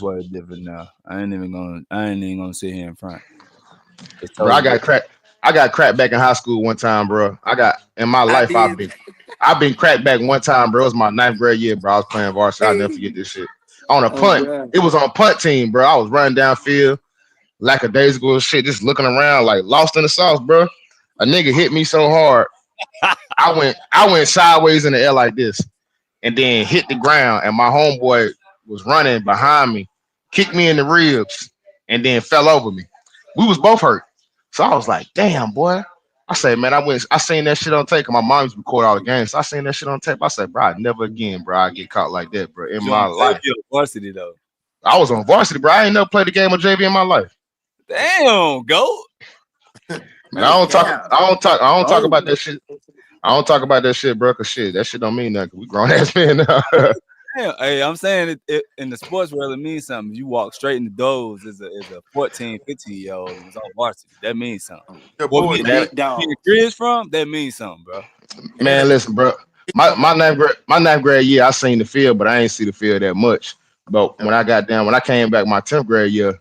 way different now. I ain't even gonna sit here in front. It's Bro, totally different. I got cracked back in high school one time, bro. I got in my I life, did. I've been cracked back one time, bro. It was my ninth grade year, bro. I was playing varsity. I'll never forget this shit. On a Oh, punt. God. It was on punt team, bro. I was running downfield, lackadaisical shit, just looking around like lost in the sauce, bro. A nigga hit me so hard. I went sideways in the air like this and then hit the ground. And my homeboy was running behind me, kicked me in the ribs, and then fell over me. We was both hurt. So I was like, damn, boy. I said, man, I seen that shit on tape. 'Cause my mom used to record all the games. So I seen that shit on tape. I said, bro, never again, bro. I get caught like that, bro, in You my on life. JV or varsity though? I was on varsity, bro. I ain't never played a game of JV in my life. Damn, go. Man, No cap. I don't talk Go. about that shit. I don't talk about that shit, bro, cause shit, that shit don't mean nothing. We grown ass men now. Damn. Hey, I'm saying in the sports world, it means something. You walk straight in the doors as a 14, 15-year-old and was on varsity. That means something. Your Well, boy, me, man, Big me dog. and Chris from, that means something, bro. and man, listen, bro. My ninth grade year, I seen the field, but I ain't see the field that much. But when I came back my 10th grade year,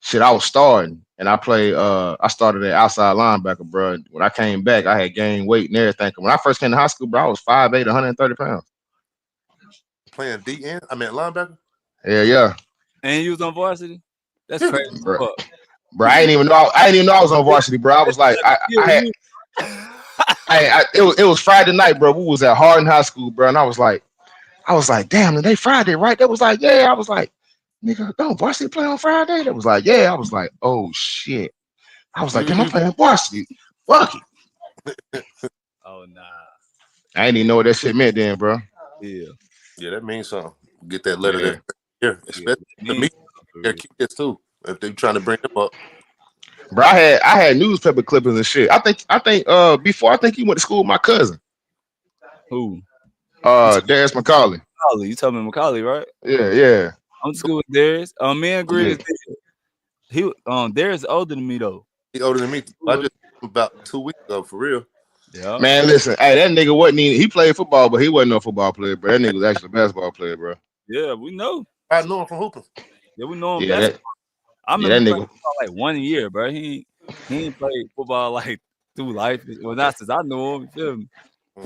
shit, I was starting and I played I started at outside linebacker, bro. When I came back, I had gained weight and everything. When I first came to high school, bro, I was 5'8", 130 pounds. playing DN. I mean linebacker. Yeah, yeah. And you was on varsity? That's Yeah, crazy as Bro. fuck. Bro, I didn't even know I was on varsity, bro. I was like, I had it was Friday night, bro. We was at Hardin High School, bro, and I was like, damn, they Friday, right? They was like, yeah. I was like, nigga, don't varsity play on Friday? They was like, yeah. I was like, oh shit. I was like, damn, I'm playing varsity. Fuck it. Oh nah. I didn't even know what that shit meant then, bro. Yeah. yeah, that means something. Get that letter Yeah. there. Yeah, Yeah. especially It to means me, something for their real. kids too. If they're trying to bring them up. Bro, I had newspaper clippings and shit. I think before I think he went to school with my cousin. Who? You talking Darius McCauley. Macaulay. You talking Macaulay, right? Yeah, yeah. I'm to school with Darius. Me and Yeah. Grizz. Darius older than me though. He older than me. I just about 2 weeks ago for real. Yeah. Man, listen, hey, that nigga wasn't even he played football, but he wasn't no football player, bro. That nigga was actually a basketball player, bro. Yeah, we know. I know him from hooping. Yeah, we know him Yeah, best. I that remember playing nigga. football like 1 year, bro. He ain't played football like through life. Well, not since I knew him. You feel me?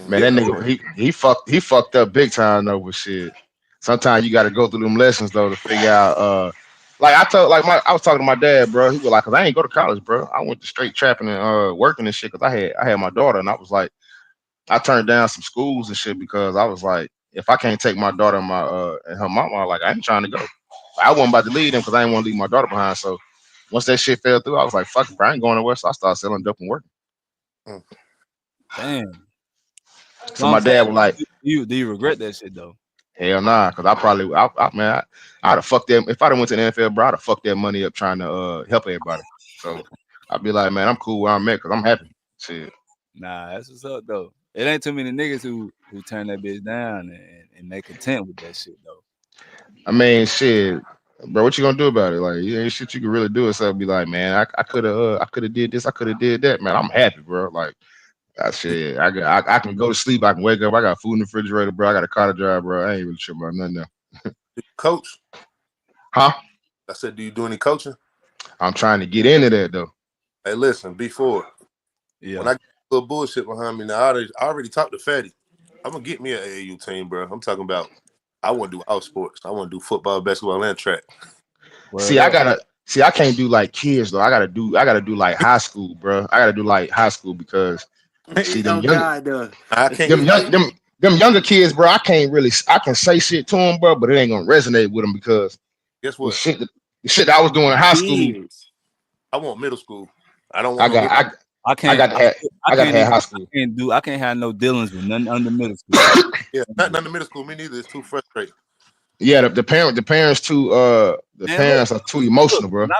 Man, Yeah, that nigga he fucked up big time though with shit. Sometimes you gotta go through them lessons though to figure out like I was talking to my dad, bro. He was like, cause I ain't go to college, bro. I went to straight trapping and working and shit. Cause I had my daughter and I was like, I turned down some schools and shit because I was like, if I can't take my daughter and my and her mama, like I ain't trying to go. I wasn't about to leave them because I didn't want to leave my daughter behind. So once that shit fell through, I was like, fuck it, bro, I ain't going nowhere. So I started selling dope and working. mm. Damn. So So I'm my saying, dad was like, do you regret that shit though? hell nah, because I'd have fucked them if I'd have went to the NFL, bro. I'd have fucked that money up trying to help everybody. So I'd be like, man, I'm cool where I'm at because I'm happy. Shit. Nah, that's what's up though. It ain't too many niggas who turn that bitch down and they content with that shit though. I mean, shit, bro. What you gonna do about it? Like, yeah, ain't shit you can really do except be like, man, I could have did this, I could have did that, man. I'm happy, bro. Like, shit, I can go to sleep, I can wake up, I got food in the refrigerator, bro. I got a car to drive, bro. I ain't really tripping about nothing now. Coach. Huh? I said, do you do any coaching? I'm trying to get into that though. Hey, listen, before Yeah. when I get a little bullshit behind me now, I already talked to Fatty. I'm gonna get me an AAU team, bro. I'm talking about I want to do all sports. I want to do football, basketball, and track. Word up. I can't do like kids though. I gotta do like high school, bro. I gotta do like high school because see Oh, God, I can't. them young them younger kids, bro. I can say shit to them, bro, but it ain't gonna resonate with them because Guess the what? shit that I was doing in high school, kids. I want middle school. I don't I want no got middle. I I can't got to have I I got to can't have even high school. I can't have no dealings with nothing under middle school. Yeah, nothing under middle school. Me neither. It's too frustrating. Yeah, the parents Man, look, are too look, emotional, bro. when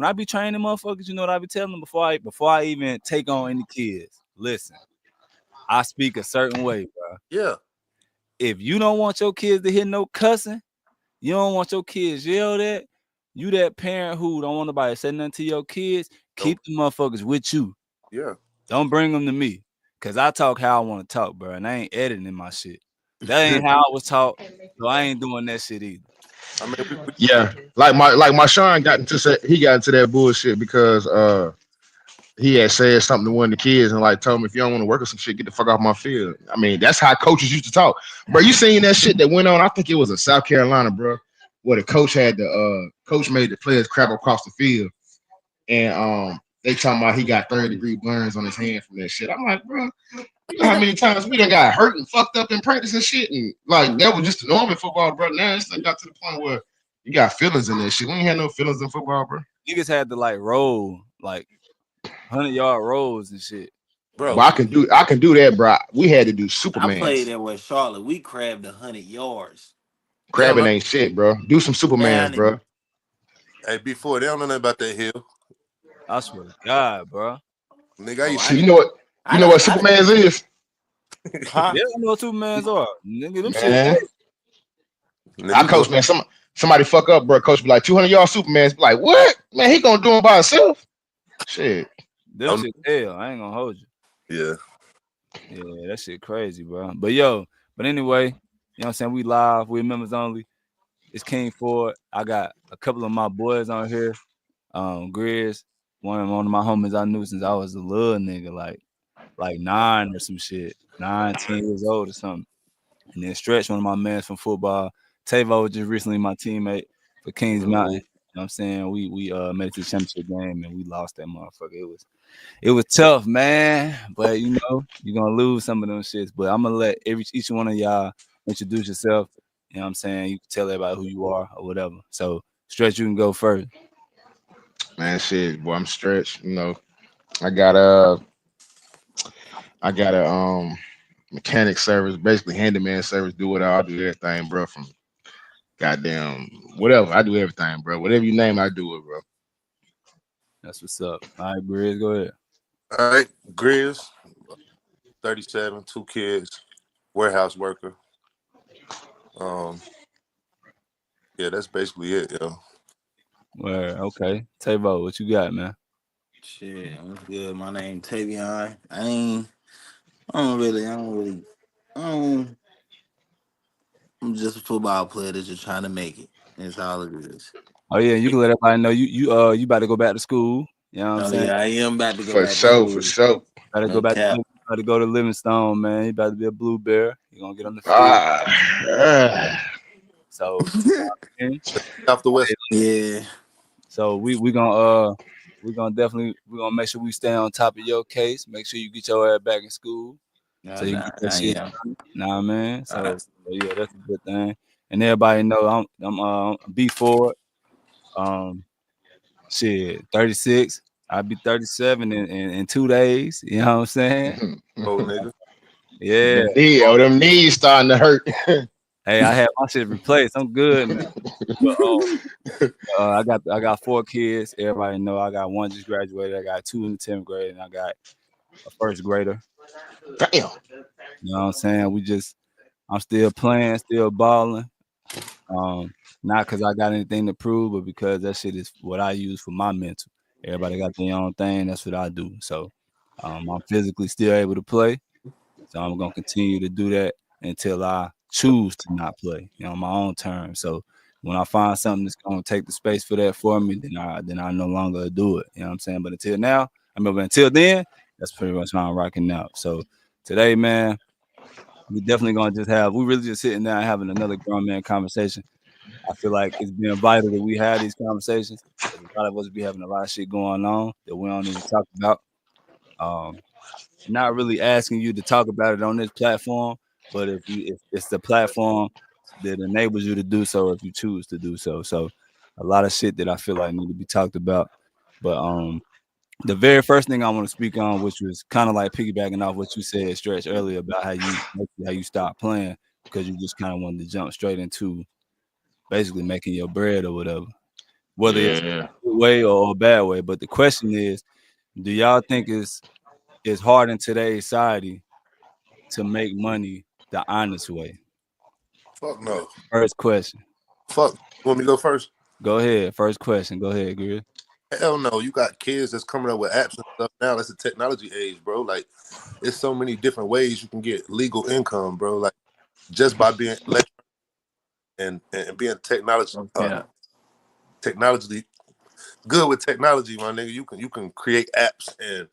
I be training motherfuckers, you know what I be telling them before I even take on any kids. Listen, I speak a certain way, bro. Yeah, If you don't want your kids to hear no cussing, you don't want your kids yelled at, you that parent who don't want nobody to say nothing to your kids, don't. keep the motherfuckers with you. Yeah, Don't bring them to me. Cause I talk how I want to talk, bro. And I ain't editing my shit. That ain't how I was taught. So I ain't doing that shit either. I mean, Yeah, like my Sean got into that bullshit because he had said something to one of the kids and like told him if you don't want to work or some shit, get the fuck off my field. I mean, that's how coaches used to talk. Bro, you seen that shit that went on? I think it was in South Carolina, bro, where the coach had the coach made the players crap across the field, and they talking about he got 30-degree burns on his hand from that shit. I'm like, bro, you know how many times we done got hurt and fucked up in practice and shit, and like that was just the norm in football, bro. Now it's like got to the point where you got feelings in that shit. We ain't had no feelings in football, bro. Niggas had to like roll like 100-yard rolls and shit. But bro, I can do that, bro. We had to do I played Supermans. at West Charlotte. We crabbed 100 yards. they don't Crabbing know. ain't shit, bro. Do some Supermans, Man, bro. Hey, before they don't know nothing about that hill. I swear to God, bro. Nigga, I oh, used I to. You didn't. know what? I You know done. what Supermans is, Huh? Yeah, I know what two mans are. Nigga, them shit. man. Nigga, I you go. coach, man. Somebody fuck up, bro. Coach be like 200-yard Supermans. Be like, what? Man, he gonna do them by himself. Shit. Them shit hell. I ain't gonna hold you. Yeah. Yeah, that shit crazy, bro. But anyway, you know what I'm saying? We live, we members only. It's King Ford. I got a couple of my boys on here. Grizz, one of my homies I knew since I was a little nigga, like 9 or some shit. 9, 10 years old or something. And then Stretch, one of my mans from football. Tavo was just recently my teammate for Kings Mountain. You know what I'm saying? We made it to the championship game and we lost that motherfucker. It was tough, man. But you know, you're gonna lose some of them shits. But I'm gonna let each one of y'all introduce yourself. You know what I'm saying? You can tell everybody who you are or whatever. So Stretch, you can go first. Man, shit. Boy, I'm stretched. You know, I got a mechanic service, basically handyman service. Do what I do everything, bro. From goddamn whatever. I do everything, bro. Whatever you name, I do it, bro. That's what's up. All right, Grizz, go ahead. All right, Grizz, 37, 2 kids, warehouse worker. Yeah, that's basically it, yo. Well, okay. Tavo, what you got, man? Shit, what's good? My name Tavion. I don't really, um, I'm just a football player that's just trying to make it. That's all it is. Oh yeah, you can let everybody know you about to go back to school. You know what I'm Oh saying? yeah, I am about to go For back to sure, for school. sure. About to go No back cap. about to go to Livingstone, man. You about to be a blue bear. You're gonna get on the field. Ah, ah. So and Off the west. Yeah. so we gonna definitely we're gonna make sure we stay on top of your case. Make sure you get your ass back in school so No, you nah, get that I shit am. done. Nah, man. Uh, So yeah, that's a good thing. And everybody know I'm B4. Um shit, 36. I'll be 37 in 2 days. You know what I'm saying? Oh, nigga. Yeah. Them knees starting to hurt. Hey, I had my shit replaced. I'm good now. But I got 4 kids. Everybody know I got one just graduated. I got 2 in the 10th grade, and I got a first grader. Damn. You know what I'm saying? I'm still playing, still balling. Not because I got anything to prove, but because that shit is what I use for my mental. Everybody got their own thing. That's what I do. So I'm physically still able to play. So I'm gonna continue to do that until I choose to not play, on my own terms. So when I find something that's gonna take the space for that for me, then I no longer do it. You know what I'm saying? But until then, that's pretty much how I'm rocking out. So today, man, we definitely gonna we really just sitting down having another grown man conversation. I feel like it's been vital that we have these conversations because a lot of us be having a lot of shit going on that we don't even talk about. Um, Not really asking you to talk about it on this platform, but if it's the platform that enables you to do so if you choose to do so. So a lot of shit that I feel like need to be talked about. But the very first thing I want to speak on, which was kind of like piggybacking off what you said, Stretch, earlier about how you stopped playing because you just kind of wanted to jump straight into basically making your bread or whatever, whether it's Yeah. a good way or a bad way. But the question is, do y'all think it's hard in today's society to make money the honest way? Fuck no. First question. Fuck. You want me to go first? Go ahead. First question. Go ahead, Grid. Hell no. You got kids that's coming up with apps and stuff now. That's a technology age, bro. Like, it's so many different ways you can get legal income, bro. Like, just by being and being technology Yeah. technology good with technology, my nigga. You can create apps and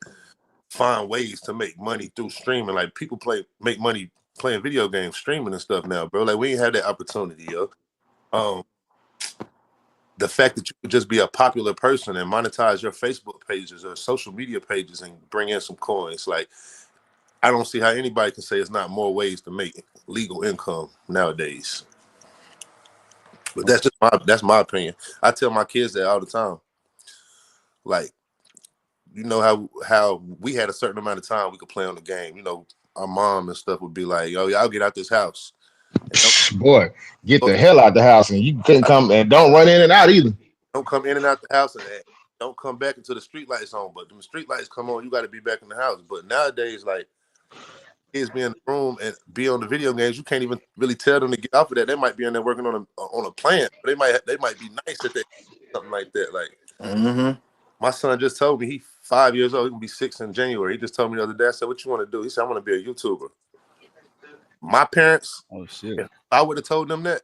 find ways to make money through streaming. Like people make money playing video games, streaming and stuff now, bro. Like we ain't had that opportunity, yo. Um, the fact that you could just be a popular person and monetize your Facebook pages or social media pages and bring in some coins, like I don't see how anybody can say it's not more ways to make legal income nowadays. But that's my opinion. I tell my kids that all the time. Like, you know how we had a certain amount of time we could play on the game. You know, our mom and stuff would be like, "Yo, y'all get out this house and Boy, get don't, the hell out the house, and you couldn't come and don't run in and out either. don't come in and out the house and don't come back until the street lights on. But when the street lights come on, you got to be back in the house. But nowadays, like kids be in the room and be on the video games, you can't even really tell them to get off of that. They might be in there working on a plant. But they might be nice at that something like that. Like my son just told me he 5 years old. He can be 6 in January. He just told me the other day. I said, "What you want to do?" He said, "I want to be a YouTuber." My parents, Oh shit. if I would have told them that,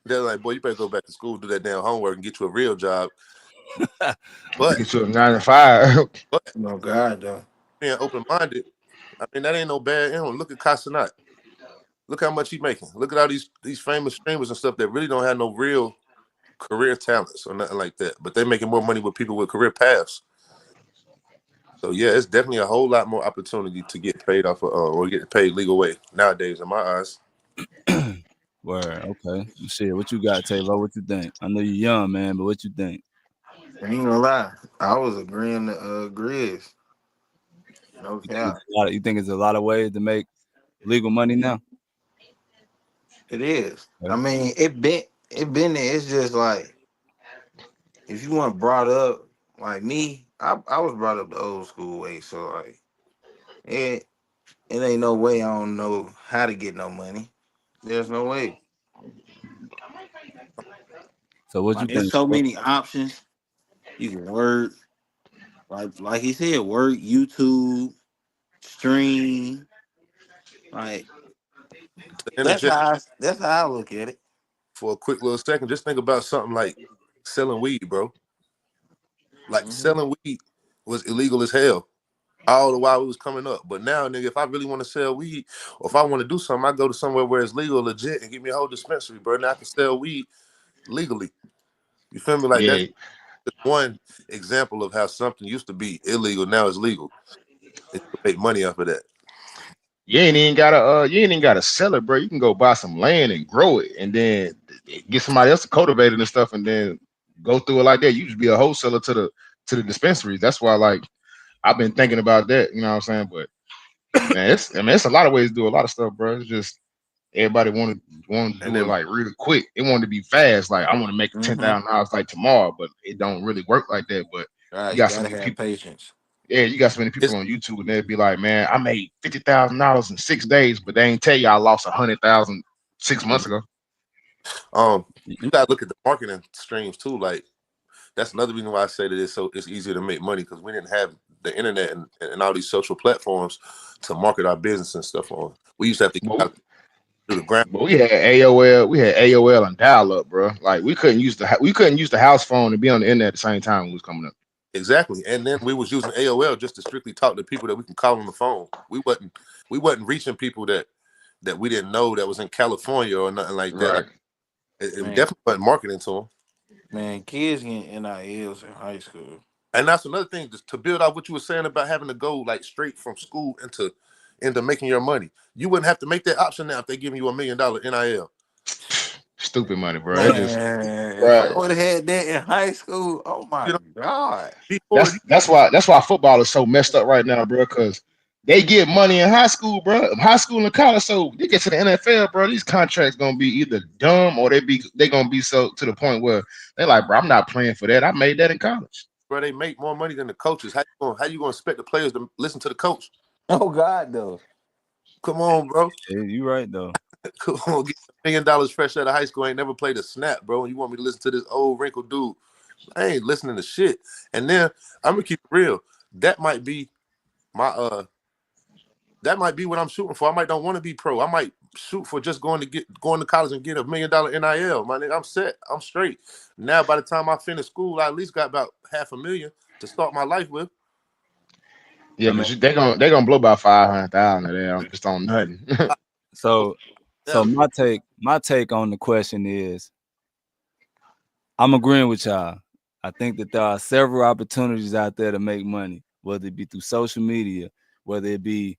they're like, "Boy, you better go back to school, do that damn homework, and get you a real job." But Get you a 9 to 5. but No God though. being open minded, I mean that ain't no bad. You know, look at Casanat. Look how much he making. Look at all these famous streamers and stuff that really don't have no real career talents or nothing like that, but they're making more money with people with career paths. So yeah, it's definitely a whole lot more opportunity to get paid off of, or get paid legal way nowadays, in my eyes. Word. Okay. Shit. What you got, Taylor? What you think? I know you're young, man, but what you think? I ain't gonna lie. I was agreeing to Grizz. No cap. You think it's a lot of ways to make legal money now? It is. I Okay. mean, it been there. It's just like if you want brought up like me, I was brought up the old school way. So like it ain't no way I don't know how to get no money. There's no way. So what you Like there's think? so many options. You can work, like he said, work, YouTube, stream. Like To interject that's how I look at it. for a quick little second, just think about something like selling weed, bro. Like Hmm. selling weed was illegal as hell all the while it was coming up. But now, nigga, if I really want to sell weed or if I want to do something, I go to somewhere where it's legal, legit, and give me a whole dispensary, bro. Now I can sell weed legally. You feel me? Like that's Yeah, one example of how something used to be illegal, now it's legal. And you can make money off of that. you ain't even gotta sell it, bro. You can go buy some land and grow it, and then get somebody else to cultivate it and stuff, and then go through it like that. You just be a wholesaler to the dispensaries. That's why, like, I've been thinking about that. You know what I'm saying? But man, it's a lot of ways to do a lot of stuff, bro. It's just everybody want to And do it then like really quick. It wanted to be fast. Like I want to make Hmm. $10,000 like tomorrow, but it don't really work like that. But Right, you you got so gotta many have people. patience. Yeah, you got so many people it's on YouTube, and they'd be like, "Man, I made $50,000 in 6 days," but they ain't tell you I lost 100,000 6 months ago. you gotta look at the marketing streams too. Like that's another reason why I say that it's easier to make money because we didn't have the internet and all these social platforms to market our business and stuff on. We used to have to get But out through the ground. but we had AOL and dial up, bro. Like we couldn't use the house phone and be on the internet at the same time when we was coming up. Exactly. And then we was using AOL just to strictly talk to people that we can call on the phone. We wasn't reaching people that we didn't know that was in California or nothing like that. Like Right. it Man, definitely wasn't marketing to them. man, kids getting NILs in high school. And that's another thing just to build out what you were saying about having to go like straight from school into making your money. You wouldn't have to make that option now if they give you $1 million NIL. Stupid money, bro. It just, Man, if I bro. would have had that in high school, oh my You know, god. before you That's why football is so messed up right now, bro. Because they get money in high school, bro. High school and college, so they get to the NFL, bro. These contracts gonna be either dumb or they gonna be so to the point where they're like, bro, I'm not playing for that. I made that in college. bro, they make more money than the coaches. How you gonna expect the players to listen to the coach? Oh god though. Come on, bro. Yeah, you right though. Come on, get $1 million fresh out of high school. I ain't never played a snap, bro. And you want me to listen to this old wrinkled dude? I ain't listening to shit. And then I'm gonna keep it real. That might be my that might be what I'm shooting for. I might don't want to be pro. I might shoot for just going to college and get $1 million NIL. My nigga, I'm set. I'm straight. Now by the time I finish school, I at least got about $500,000 to start my life with. Yeah, I mean, because they gonna blow about 500,000 of that just on nothing. so Yeah. my take on the question is, I'm agreeing with y'all. I think that there are several opportunities out there to make money, whether it be through social media, whether it be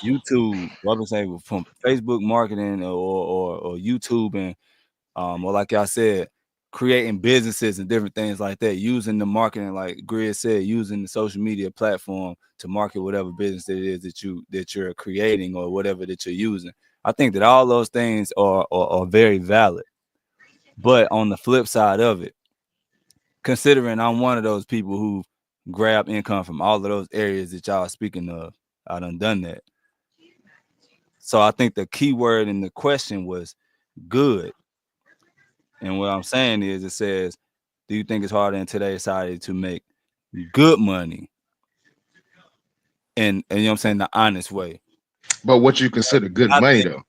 YouTube, what I'm saying, from Facebook marketing or YouTube, and or like y'all said, creating businesses and different things like that, using the marketing, like Grid said, using the social media platform to market whatever business it is that you're creating or whatever that you're using. I think that all those things are very valid. But on the flip side of it, considering I'm one of those people who grab income from all of those areas that y'all are speaking of, I done that. So I think the key word in the question was good. And what I'm saying is, it says, do you think it's harder in today's society to make good money? And you know what I'm saying, the honest way. But what you consider good I money think though?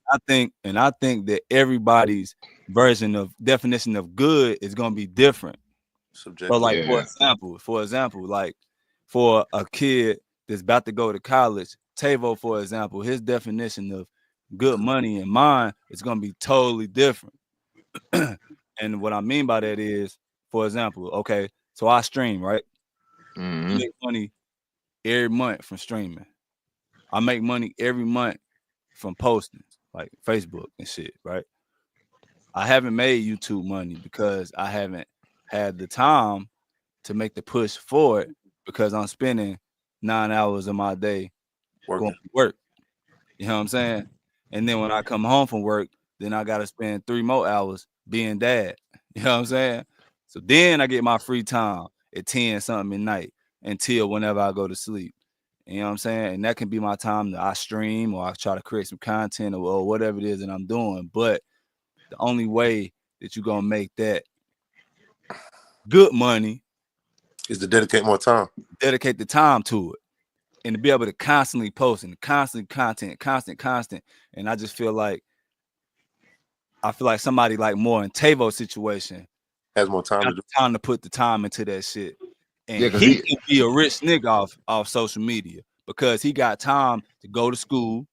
I think that everybody's version of definition of good is gonna be different. So Subjective. like Yeah. for example, like for a kid that's about to go to college, Tavo, for example, his definition of good money and mine is gonna be totally different. And what I mean by that is, for example, okay, so I stream, right? I Hmm. make money every month from streaming. I make money every month from posting, like Facebook and shit, right? I haven't made YouTube money because I haven't had the time to make the push for it because I'm spending 9 hours of my day going Working. to work. You know what I'm saying? And then when I come home from work, then I gotta spend 3 more hours being dad. You know what I'm saying? So then I get my free time at 10 something at night until whenever I go to sleep. You know what I'm saying? And that can be my time that I stream or I try to create some content or whatever it is that I'm doing. But the only way that you're gonna make that good money, Is to dedicate more time. dedicate the time to it. And to be able to constantly post and constantly content, constant. And I feel like somebody like more in Tavo's situation Has more time got to do. the time to put the time into that shit. Yeah, And because he he can be a rich nigga off social media because he got time to go to school,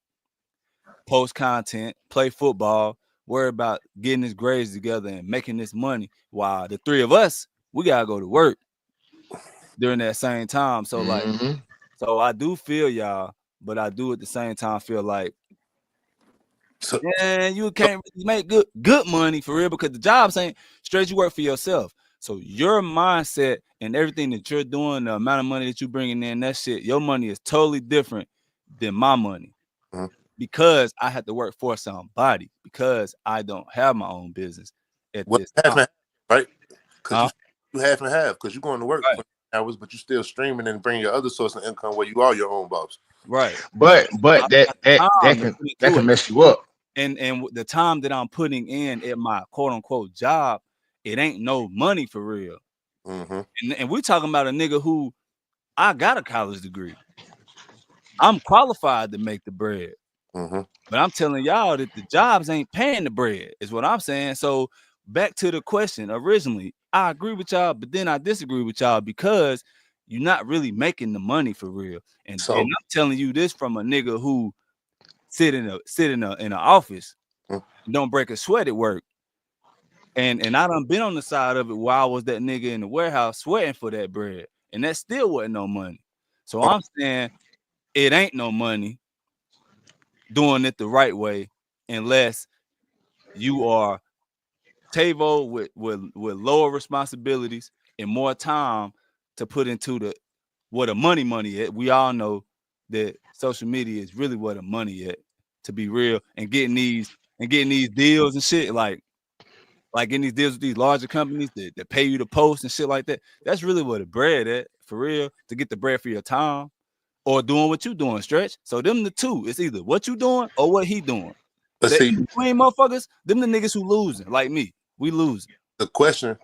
post content, play football, worry about getting his grades together and making this money. While the three of us, we gotta go to work during that same time. hmm So I do feel y'all, but I do at the same time feel like, So, yeah, you can't really make good money for real because the jobs ain't straight. You work for yourself. So your mindset and everything that you're doing, the amount of money that you bringing in, that shit, your money is totally different than my money mhm. because I have to work for somebody because I don't have my own business at Well, this half time. and half, right? Because Huh? you half and half because you're going to work Right, 20 hours, but you still streaming and bringing your other source of income where you are your own boss. right. I but that got the that that time to can put that into can it. mess you up. And the time that I'm putting in at my quote unquote job, it ain't no money for real. Mm-hmm. And we're talking about a nigga who I got a college degree. I'm qualified to make the bread. Mm-hmm. But I'm telling y'all that the jobs ain't paying the bread, is what I'm saying. So back to the question originally, I agree with y'all, but then I disagree with y'all because you're not really making the money for real. And So, I'm telling you this from a nigga who sit in an office mm, and don't break a sweat at work. And I done been on the side of it while I was that nigga in the warehouse sweating for that bread. And that still wasn't no money. So oh, I'm saying it ain't no money doing it the right way unless you are Tavo with lower responsibilities and more time to put into the where the money at. We all know that social media is really where the money at, to be real, and getting these deals and shit like getting these deals with these larger companies that pay you to post and shit like that. That's really where the bread at, for real, to get the bread for your time or doing what you doing, Stretch. So them the two. It's either what you doing or what he doing. let's The see. in between motherfuckers, them the niggas who losing, like me. We losing. The question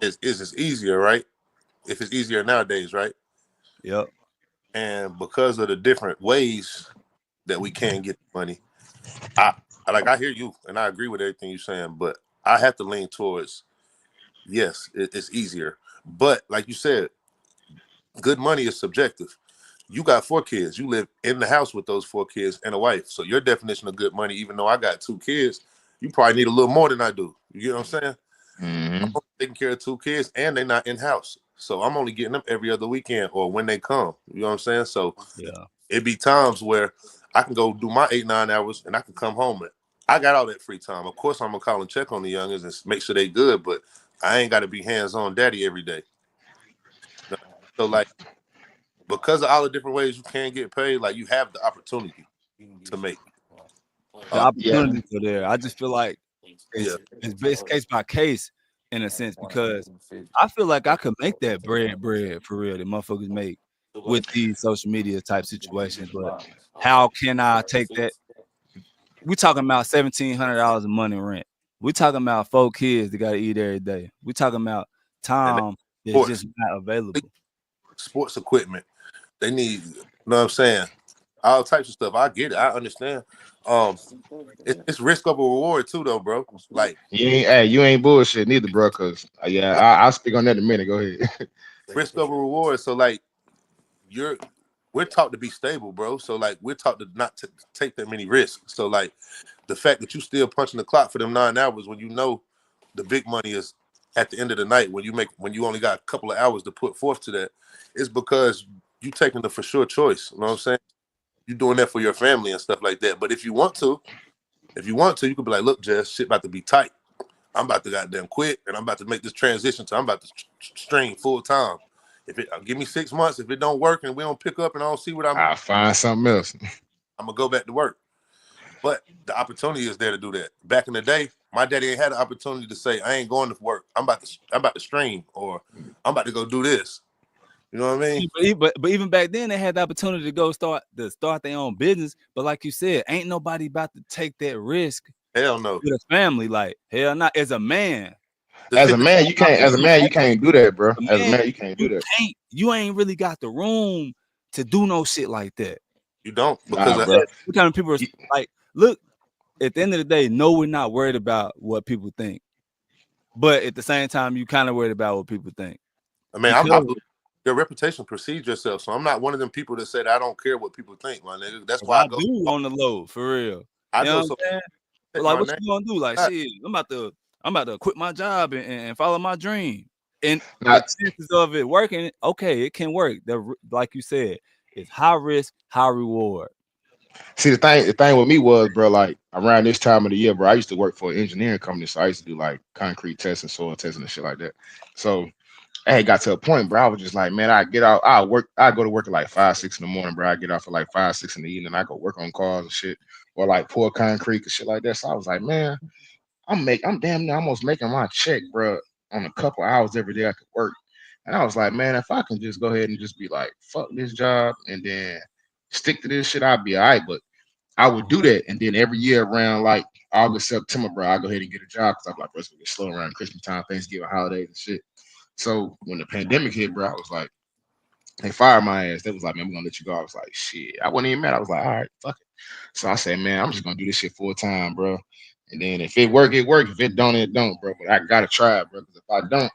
is it's easier, right? If it's easier nowadays, right? Yep. And because of the different ways that we can get money, I I hear you and I agree with everything you're saying, but I have to lean towards yes, it's easier. But like you said, good money is subjective. You got 4 kids. You live in the house with those 4 kids and a wife. So your definition of good money, even though I got 2 kids, you probably need a little more than I do. You get what I'm saying? I'm Mm-hmm. only taking care of 2 kids and they're not in house. So I'm only getting them every other weekend or when they come. You know what I'm saying? So Yeah. it be times where I can go do my 8, 9 hours and I can come home. And I got all that free time. Of course, I'm gonna call and check on the youngins and make sure they good, but I ain't got to be hands on daddy every day. So like because of all the different ways you can get paid, like you have the opportunity to make. The Yeah. opportunities are there. I just feel like Yeah, it's best case by case in a sense because I feel like I could make that bread for real that motherfuckers make with these social media type situations. But how can I take that? We talking about $1,700 a month in rent. We talking about 4 kids that gotta eat every day. We talking about and they time that's sports, just not available. sports equipment. They need, you know what I'm saying? All types of stuff. I get it. I understand. Um, it's risk over reward too, though, bro. Like, You ain't bullshit neither, bro. Cause yeah, like I'll speak on that in a minute. Go ahead. risk over reward. So like, you're we're taught to be stable, bro. So like, we're taught to not to take that many risks. So like, the fact that you still punching the clock for them 9 hours when you know the big money is at the end of the night when you only got a couple of hours to put forth to that, is because you taking the for sure choice. You know what I'm saying? You doing that for your family and stuff like that. But if you want to, you could be like, look, Jess, shit about to be tight. I'm about to goddamn quit, and I'm about to make this transition to I'm about to stream full time. If it give me 6 months, if it don't work and we don't pick up and I don't see what I'll find something else. I'm gonna go back to work. But the opportunity is there to do that. Back in the day, my daddy ain't had the opportunity to say, I ain't going to work. I'm about to stream or I'm about to go do this. You know what I mean? But even back then, they had the opportunity to go start their own business. But like you said, ain't nobody about to take that risk Hell no. with a family. Like hell, not as a man. The As a shit that man, you I'm can't. As a telling you, man, you can't do that, bro. as a As a man, man, you can't do you that. can't. You ain't really got the room to do no shit like that. you don't Nah, because bro. What kind of people are You- like? Look, at the end of the day, no, we're not worried about what people think. But at the same time, you kind of worried about what people think I mean, because I believe your reputation precedes yourself. So I'm not one of them people that said I don't care what people think, my nigga. That's why I I go. do on the low for real. I You know know what I'm so saying? But take like, my what name. you gonna do? Like, shit, I'm about to quit my job and follow my dream. And Nah, the chances of it working, okay, it can work. Like you said, it's high risk, high reward. see the thing with me was, bro, like around this time of the year, bro, I used to work for an engineering company, so I used to do like concrete testing, soil testing, and shit like that. So I had got to a point, bro. I was just like, man, I get out, I go to work at like 5, 6 in the morning, bro. I get off at like 5, 6 in the evening. I go work on cars and shit, or like pour concrete and shit like that. So I was like, man, I'm damn near almost making my check, bro, on a couple hours every day I could work. And I was like, man, if I can just go ahead and just be like, fuck this job and then stick to this shit, I'll be all right. But I would do that, and then every year around like August, September, bro, I go ahead and get a job because I'm like, bro, it's gonna get slow around Christmas time, Thanksgiving, holidays, and shit. So when the pandemic hit, bro, I was like, they fired my ass. They was like, man, we're gonna let you go. I was like, shit. I wasn't even mad. I was like, all right, fuck it. So I said, man, I'm just gonna do this shit full time, bro. And then if it work, it work. If it don't, it don't, bro. But I gotta try it, bro. Because if I don't,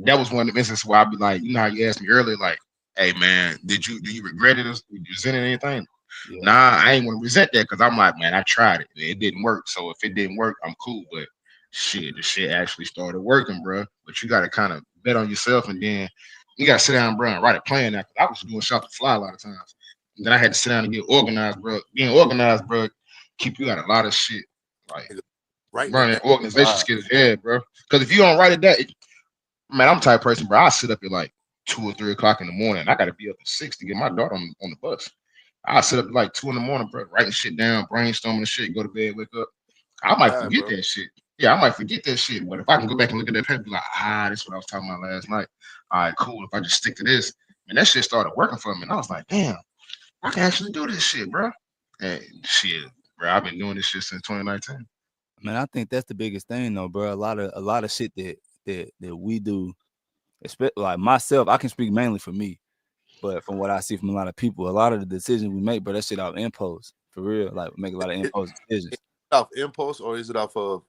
that was one of the instances where I'd be like, you know how you asked me earlier, like, hey man, do you regret it? Did you resent anything? Yeah. Nah, I ain't want to resent that because I'm like, man, I tried it. It didn't work. So if it didn't work, I'm cool. But shit, the shit actually started working, bro. But you got to kind of bet on yourself and then you got to sit down, bro, and write a plan. Now, 'cause I was doing shop the fly a lot of times. And then I had to sit down and get organized, bro. Being organized, bro, keep you out a lot of shit. Like, Writing bro, it that down. organization skills, yeah, bro. Because if you don't write it down, man, I'm the type of person, bro. I sit up at like 2 or 3 o'clock in the morning. I got to be up at 6 to get my daughter on the bus. I sit up at like 2 in the morning, bro, writing shit down, brainstorming the shit, go to bed, wake up. I might All right, forget bro. that shit. Yeah, I might forget that shit. But if I can go back and look at that paper, be like, this is what I was talking about last night. All right, cool. If I just stick to this, and that shit started working for me. And I was like, damn, I can actually do this shit, bro. And shit, bro, I've been doing this shit since 2019. Man, I think that's the biggest thing though, bro. A lot of shit that we do, especially like myself, I can speak mainly for me. But from what I see from a lot of people, a lot of the decisions we make, bro, that shit off impulse. For real. Like we make a lot of It, impulse decisions. off impulse or is it off of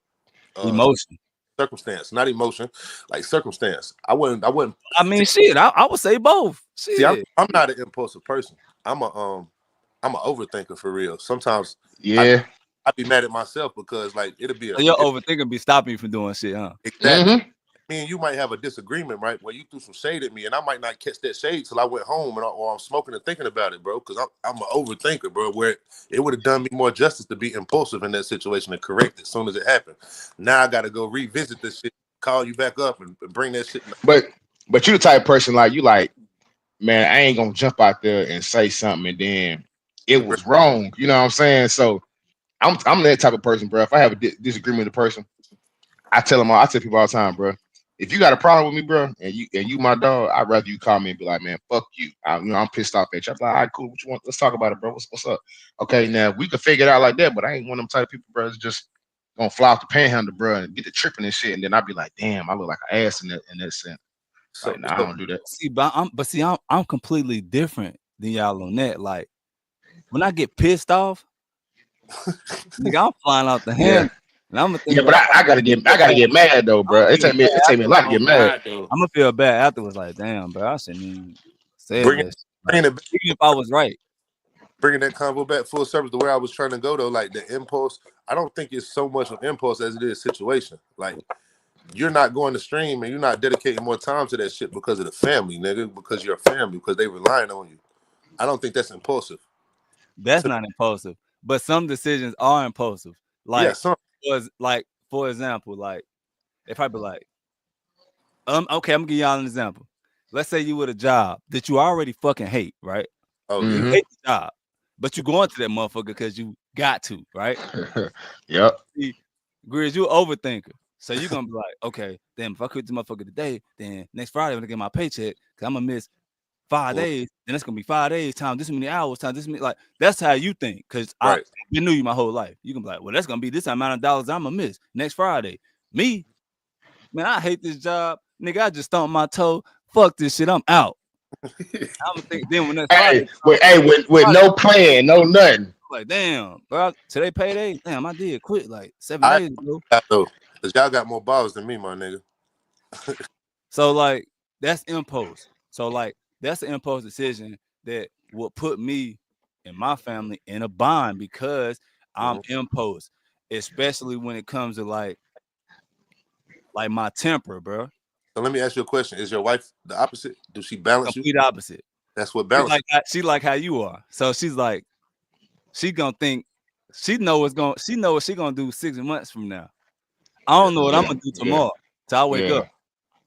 uh Emotion. circumstance, not emotion, like circumstance. I wouldn't I mean, shit. I would say both. see. I'm Shit. I'm not an impulsive person. I'm an overthinker for real. Sometimes I Yeah. I be mad at myself because like it'll be a So your overthinking be stopping you from doing shit, huh? exactly. Mm-hmm. Me and you might have a disagreement, right? Where you threw some shade at me, and I might not catch that shade till I went home or I'm smoking and thinking about it, bro. Because I'm an overthinker, bro. Where it would have done me more justice to be impulsive in that situation and correct it as soon as it happened. Now I got to go revisit this shit, call you back up, and bring that shit. But you the type of person like you like, man, I ain't gonna jump out there and say something and then it was wrong. You know what I'm saying? So I'm that type of person, bro. If I have a disagreement with a person, I tell people all the time, bro. If you got a problem with me, bro, and you my dog, I'd rather you call me and be like, man, fuck you. I'm pissed off at you. I'm like, all right, cool. What you want? Let's talk about it, bro. What's up? Okay, now we can figure it out like that, but I ain't one of them type of people, bro. That's just gonna fly off the panhandle, bro, and get the tripping and shit. And then I'd be like, damn, I look like an ass in that sense. So, Like, nah, I so don't do that. See, I'm completely different than y'all on that. Like when I get pissed off, nigga, I'm flying out the Yeah. hand. And I'm gonna think Yeah, but about I gotta get mad though, I'm bro. gonna feel It take me a lot to Oh get mad. God, though. I'm gonna feel bad afterwards, like, damn, bro, I shouldn't even said bringing that shit. Like, bringing it back, even if I was right. bringing that convo back full service to where I was trying to go though, like the impulse. I don't think it's so much of impulse as it is situation. Like you're not going to stream and you're not dedicating more time to that shit because of the family, nigga. Because you're a family, because they relying on you. I don't think that's impulsive. That's not impulsive. But some decisions are impulsive. Yeah, Like some for example, like if I be like, okay, I'm gonna give y'all an example. Let's say you with a job that you already fucking hate, right? oh You yeah. Mm-hmm. hate the job, but you going to that motherfucker because you got to, right? Yep. See, Grizz, you overthinker. So you're gonna be like, okay, then if I quit this motherfucker today, then next Friday when I get my paycheck, cause I'm gonna miss 5 days, then it's gonna be 5 days, time this many hours, time this many, like that's how you think. Cause I Right. been knew you my whole life. You can be like, well, that's gonna be this amount of dollars I'm gonna miss next Friday. Me, man, I hate this job. Nigga, I just stumped my toe. Fuck this shit. I'm out. I'm gonna think then when next Friday Hey, comes, with Friday, no plan, no nothing. I'm like, damn, bro, today payday. Damn, I did quit like 7 I days ago. got though, because y'all got more balls than me, my nigga. So like that's impulse. So like that's an impulse decision that will put me and my family in a bind because I'm Mhm. impulse, especially when it comes to like my temper, bro. So let me ask you a question: is your wife the opposite? Do she balance you? Complete opposite. That's what She balance. like how you are. So she's like she gonna think she know what she gonna do 6 months from now. I Yeah. don't know what I'm Yeah, gonna do yeah, tomorrow. So I wake yeah. up.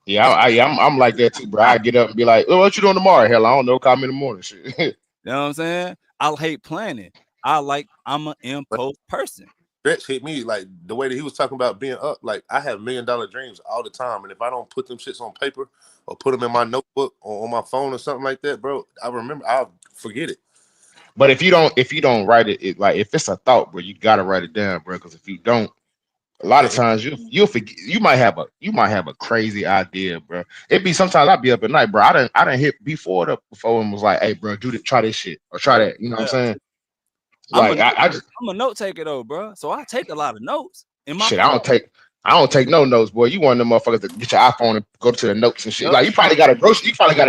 Yeah, I'm like that too, bro. I get up and be like, well, what you doing tomorrow? Hell, I don't know. Call me in the morning. Shit. You know what I'm saying? I hate planning. I'm an But impulse person. Stretch hit me like the way that he was talking about being up. Like I have $1 million dreams all the time, and if I don't put them shits on paper or put them in my notebook or on my phone or something like that, bro, I'll forget it. But if you don't write it, like if it's a thought, bro, you gotta write it down, bro. Because if you don't, a lot of Yeah, times you'll forget. You might have a crazy idea, bro. It be sometimes I be up at night, bro. I didn't hit before and was like, hey, bro, try this shit or try that. You know what I'm Yeah. saying? I'm a Like note, I just I'm a note taker though, bro. So I take a lot of notes in my shit. phone. I don't take no notes, boy. You one of them motherfuckers that get your iPhone and go to the notes and shit. Yup. Like you probably got a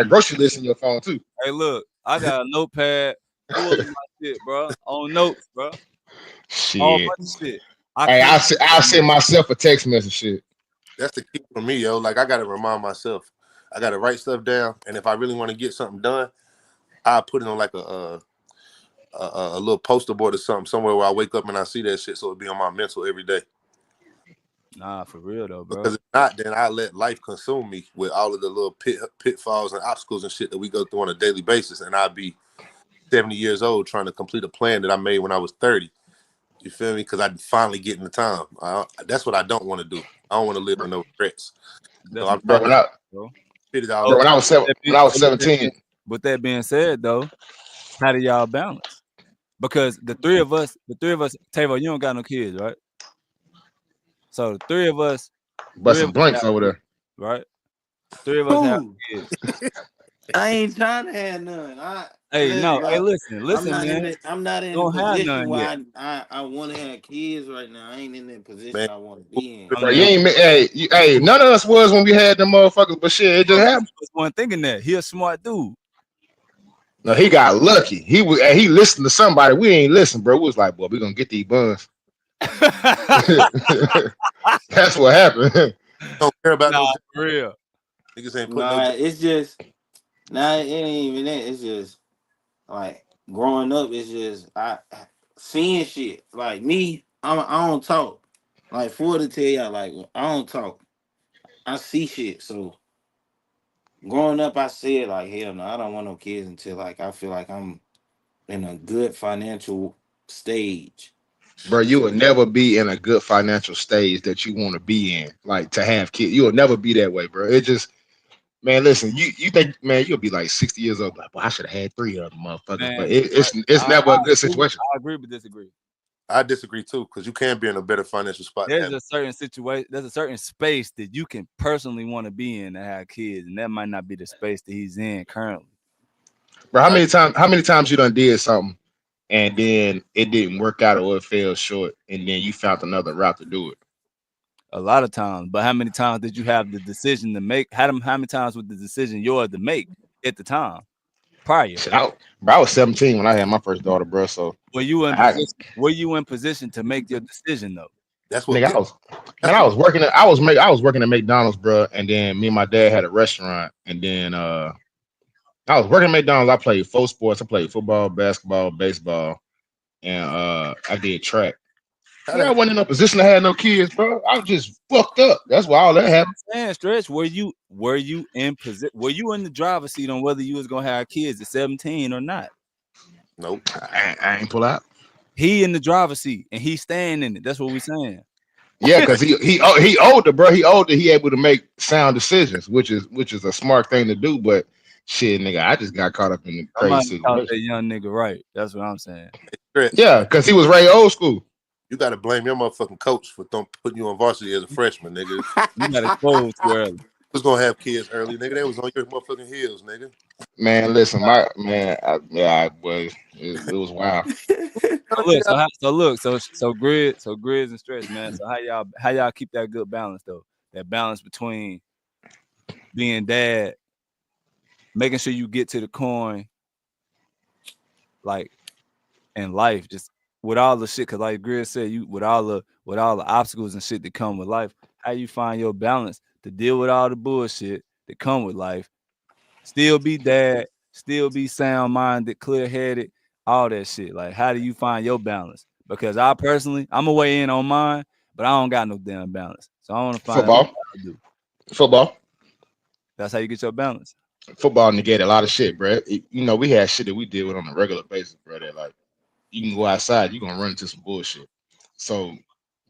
grocery list in your phone too. Hey, look, I got a notepad full of my shit, bro. On notes, bro. All Shit. bunch of shit. I Hey, can't. I'll send myself a text message. Shit. that's the key for me, yo. Like I gotta remind myself, I gotta write stuff down, and if I really want to get something done, I put it on like a little poster board or something somewhere where I wake up and I see that shit, so it'll be on my mental every day. Nah, for real though, bro. Because if not, then I let life consume me with all of the little pitfalls and obstacles and shit that we go through on a daily basis, and I'll be 70 years old trying to complete a plan that I made when I was 30. You feel me? Because I finally getting the time. That's what I don't want to do. I don't want to live with no regrets. So That's I'm my Bro, trying to bro. fit it all bro, So, in. when I was with seven, that when being, I was so 17, with that being said, though, how do y'all balance? Because the three of us, Tavo, you don't got no kids, right? So the three of us busting have blanks over kids, there. right? Three of us have Who? kids. I ain't trying to have none. I Hey, look, no, hey, bro. listen, I'm listen, not in man. the. I'm not in a Don't have position none where yet. I want to have kids right now. I ain't in that Man, position I want to be in. I Bro, you mean, ain't hey, none of us was when we had them motherfuckers, but shit, it just none happened. of us wasn't thinking that. He a smart dude. No, he got lucky. He listened to somebody. We ain't listen, bro. We was like, boy, we gonna get these buns. That's what happened. don't care about Nah, no for real. niggas ain't put no. Nah, it's just nah. It ain't even that. It's just like growing up. It's just I seeing shit like me. I don't talk. Like for to tell y'all, like I don't talk. I see shit. So growing up, I said like hell no. I don't want no kids until like I feel like I'm in a good financial stage. Bro, you will never be in a good financial stage that you want to be in, like to have kids. You will never be that way, bro. It just, man, listen, you think, man, you'll be like 60 years old, like, well, I should have had three of them motherfuckers, but Man, but it's never a good agree, situation. I agree but disagree. I disagree too, because you can be in a better financial spot than There's having. a certain situation, there's a certain space that you can personally want to be in to have kids, and that might not be the space that he's in currently. Bro, I, how many times you done did something and then it didn't work out or it fell short, and then you found another route to do it? A lot of times, but how many times did you have the decision to make? How many times was the decision yours to make at the time prior? Shit, bro, I was 17 when I had my first daughter, bro. So Were you in I, position? Were you in position to make your decision though? that's what nigga, get. I was, man, That's what. I was working at McDonald's, bro, and then me and my dad had a restaurant, and then I was working at McDonald's. I played four sports. I played football, basketball, baseball, and I did track. How Nigga, I that? wasn't in a position to have no kids, bro. I was just fucked up. That's why all that That's what happened. I'm saying. Stretch. Were you in position? Were you in the driver's seat on whether you was gonna have kids at 17 or not? Nope. I ain't pull out. He in the driver's seat and he's staying in it. That's what we saying. Yeah, because he older, bro. He older. He able to make sound decisions, which is a smart thing to do. But shit, nigga, I just got caught up in the crazy Somebody taught situation. that young nigga right. That's what I'm saying. Stretch. Yeah, because he was raised old school. You got to blame your motherfucking coach for putting you on varsity as a freshman, nigga. You got exposed too early. Was gonna have kids early, nigga. They was on your motherfucking heels, nigga. Man, listen, my man, yeah, I was it was wild. So look, so grids and stretch, man. So how y'all keep that good balance though? That balance between being dad, making sure you get to the coin, like in life, just with all the shit. Cause like Grid said, you with all the obstacles and shit that come with life, how you find your balance to deal with all the bullshit that come with life, still be dad, still be sound minded, clear headed, all that shit. Like, how do you find your balance? Because I personally, I'm gonna weigh in on mine, but I don't got no damn balance. So I want to find out what Football, y'all do. football, That's how you get your balance. football negated a lot of shit, bro. We had shit that we deal with on a regular basis, bro. That like you can go outside, you gonna run into some bullshit. So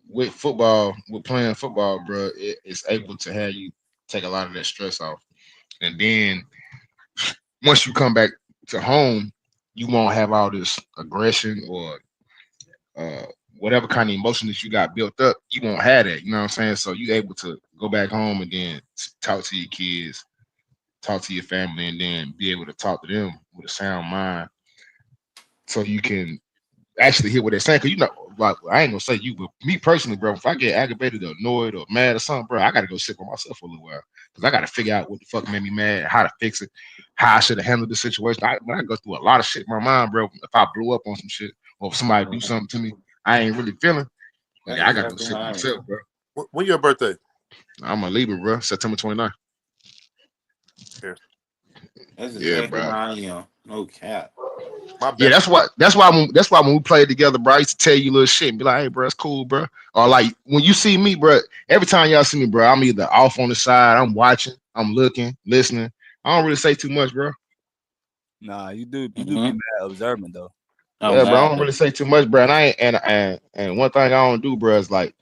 with football, with playing football, bro, it's able to have you take a lot of that stress off, and then once you come back to home, you won't have all this aggression or uh, whatever kind of emotion that you got built up. You won't have that. You know what I'm saying? So you able to go back home and then talk to your kids, talk to your family, and then be able to talk to them with a sound mind, so you can actually hear what they're saying. Cause like I ain't gonna say you, but me personally, bro, if I get aggravated or annoyed or mad or something, bro, I gotta go sit by myself for a little while because I gotta figure out what the fuck made me mad, how to fix it, how I should have handled the situation. I go through a lot of shit in my mind, bro. If I blew up on some shit or if somebody do something to me, I ain't really feeling. That's Yeah, I gotta go exactly sit how by I am. myself, bro. When your birthday? I'm a Libra, bro. September 29th. Here. That's Yeah, exactly bro. how I am. No cap. My Yeah, best. that's why when we played together, bro, I used to tell you little shit and be like, hey, bro, it's cool, bro. Or like when you see me, bro, every time y'all see me, bro, I'm either off on the side, I'm watching, I'm looking, listening. I don't really say too much, bro. Nah, you do be Mm-hmm. mad observant though. Oh Yeah, bro, I don't God. really say too much, bro. And I ain't, and one thing I don't do, bro, is like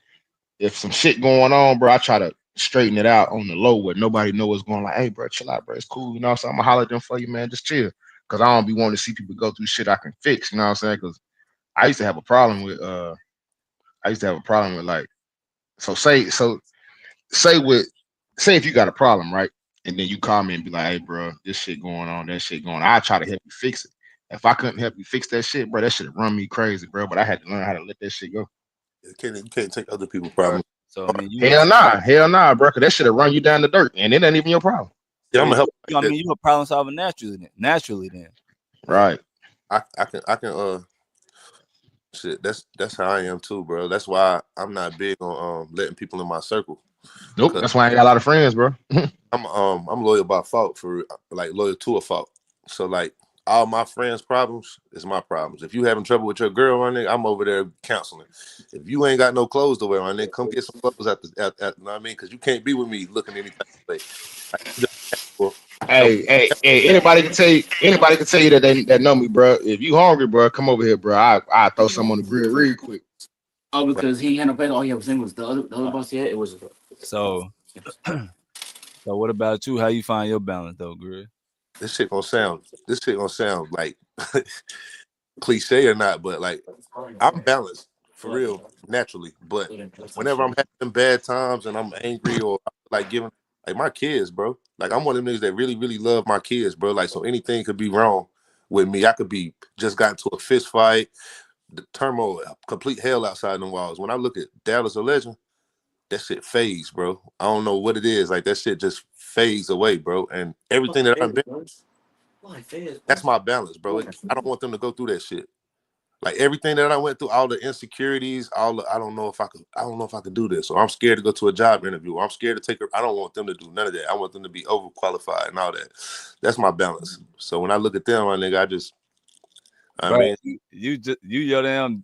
if some shit going on, bro, I try to straighten it out on the low where nobody know what's going. Like, hey, bro, chill out, bro. It's cool, you know. So I'm gonna holler at them for you, man. Just chill, cause I don't be wanting to see people go through shit I can fix. You know what I'm saying? Cause I used to have a problem with I used to have a problem with like so say with say if you got a problem, right? and then you call me and be like, "Hey, bro, this shit going on, that shit going on." I try to help you fix it. If I couldn't help you fix that shit, bro, that shit run me crazy, bro. But I had to learn how to let that shit go. You can't take other people's Right. problems. So I mean, you Hell nah, bro. Cause that shit run you down the dirt, and it ain't even your problem. Yeah, so I'm gonna help you I like mean, you a problem solver naturally. Then. that. Right. I can shit. That's how I am too, bro. That's why I'm not big on letting people in my circle. Nope. Cause That's why I ain't got a lot of friends, bro. I'm loyal by fault for like loyal to a fault. So like all my friends' problems is my problems. If you having trouble with your girl, my nigga, I'm over there counseling. If you ain't got no clothes to wear, my nigga, come get some clothes at you know what I mean? Because you can't be with me looking any type of way. Like, well, no, Hey, anybody can tell you that that know me, bro. If you hungry, bro, come over here, bro. I throw some on the grill real quick. Oh, because he had no place. All he was saying was the other boss he had. It was. So so what about you? How you find your balance though, Grid? this shit gonna sound like cliche or not, but like I'm balanced for real naturally. But whenever I'm having bad times and I'm angry or like giving like my kids, bro. Like I'm one of them niggas that really, really love my kids, bro. Like so anything could be wrong with me. I could be just got into a fist fight, the turmoil, complete hell outside them walls. When I look at Dallas a legend, that shit fades, bro. I don't know what it is. Like that shit just fades away, bro. And everything that I've been, that's my balance, bro. I don't want them to go through that shit. Like everything that I went through, all the insecurities, I don't know if I could do this, or I'm scared to go to a job interview, or I'm scared to take I don't want them to do none of that. I want them to be overqualified and all that. That's my balance. So when I look at them, my nigga, I Bro, mean, you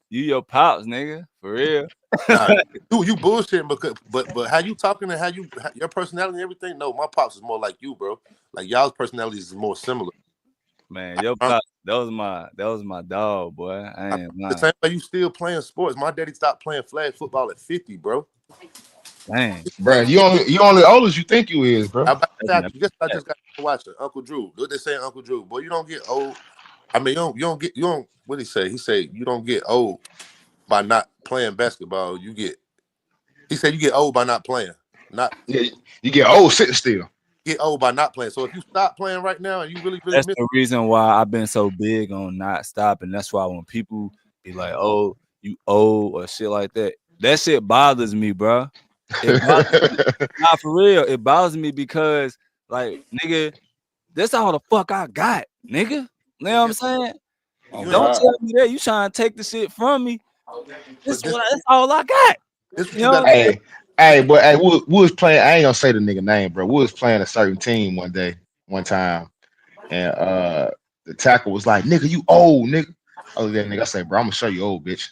your pops, nigga. For real. nah, you bullshitting because, but how you talking and your personality and everything. No, my pops is more like you, bro. Like y'all's personalities is more similar. Man, your pops, that was my dog, boy. I I, ain't the lying. same way you still playing sports. My daddy stopped playing flag football at 50, bro. Dang. Bro, you only old as you think you is, bro. I about to That's say, not guess what I that. just got to watching Uncle Drew. What they say, Uncle Drew? Boy, you don't get old. I mean, you don't. What did he say? He said you don't get old by not playing basketball. He said you get old by not playing, not Yeah, you get old sitting still. get old by not playing. So if you stop playing right now and you really, really That's miss, the reason why I've been so big on not stopping. That's why when people be like, "Oh, you old" or shit like that, that shit bothers me, bro. It bothers me. Not for real. It bothers me because, like, nigga, that's all the fuck I got, nigga. You know what I'm saying? Oh you ain't. Don't God. tell me that you trying to take the shit from me. But That's all I got. this what You you know got what to. I'm saying? Hey, boy, hey, we was playing. I ain't gonna say the nigga name, bro. We was playing a certain team one time, and the tackle was like, "Nigga, you old, nigga." Other than nigga, I say, "Bro, I'm gonna show you old, bitch."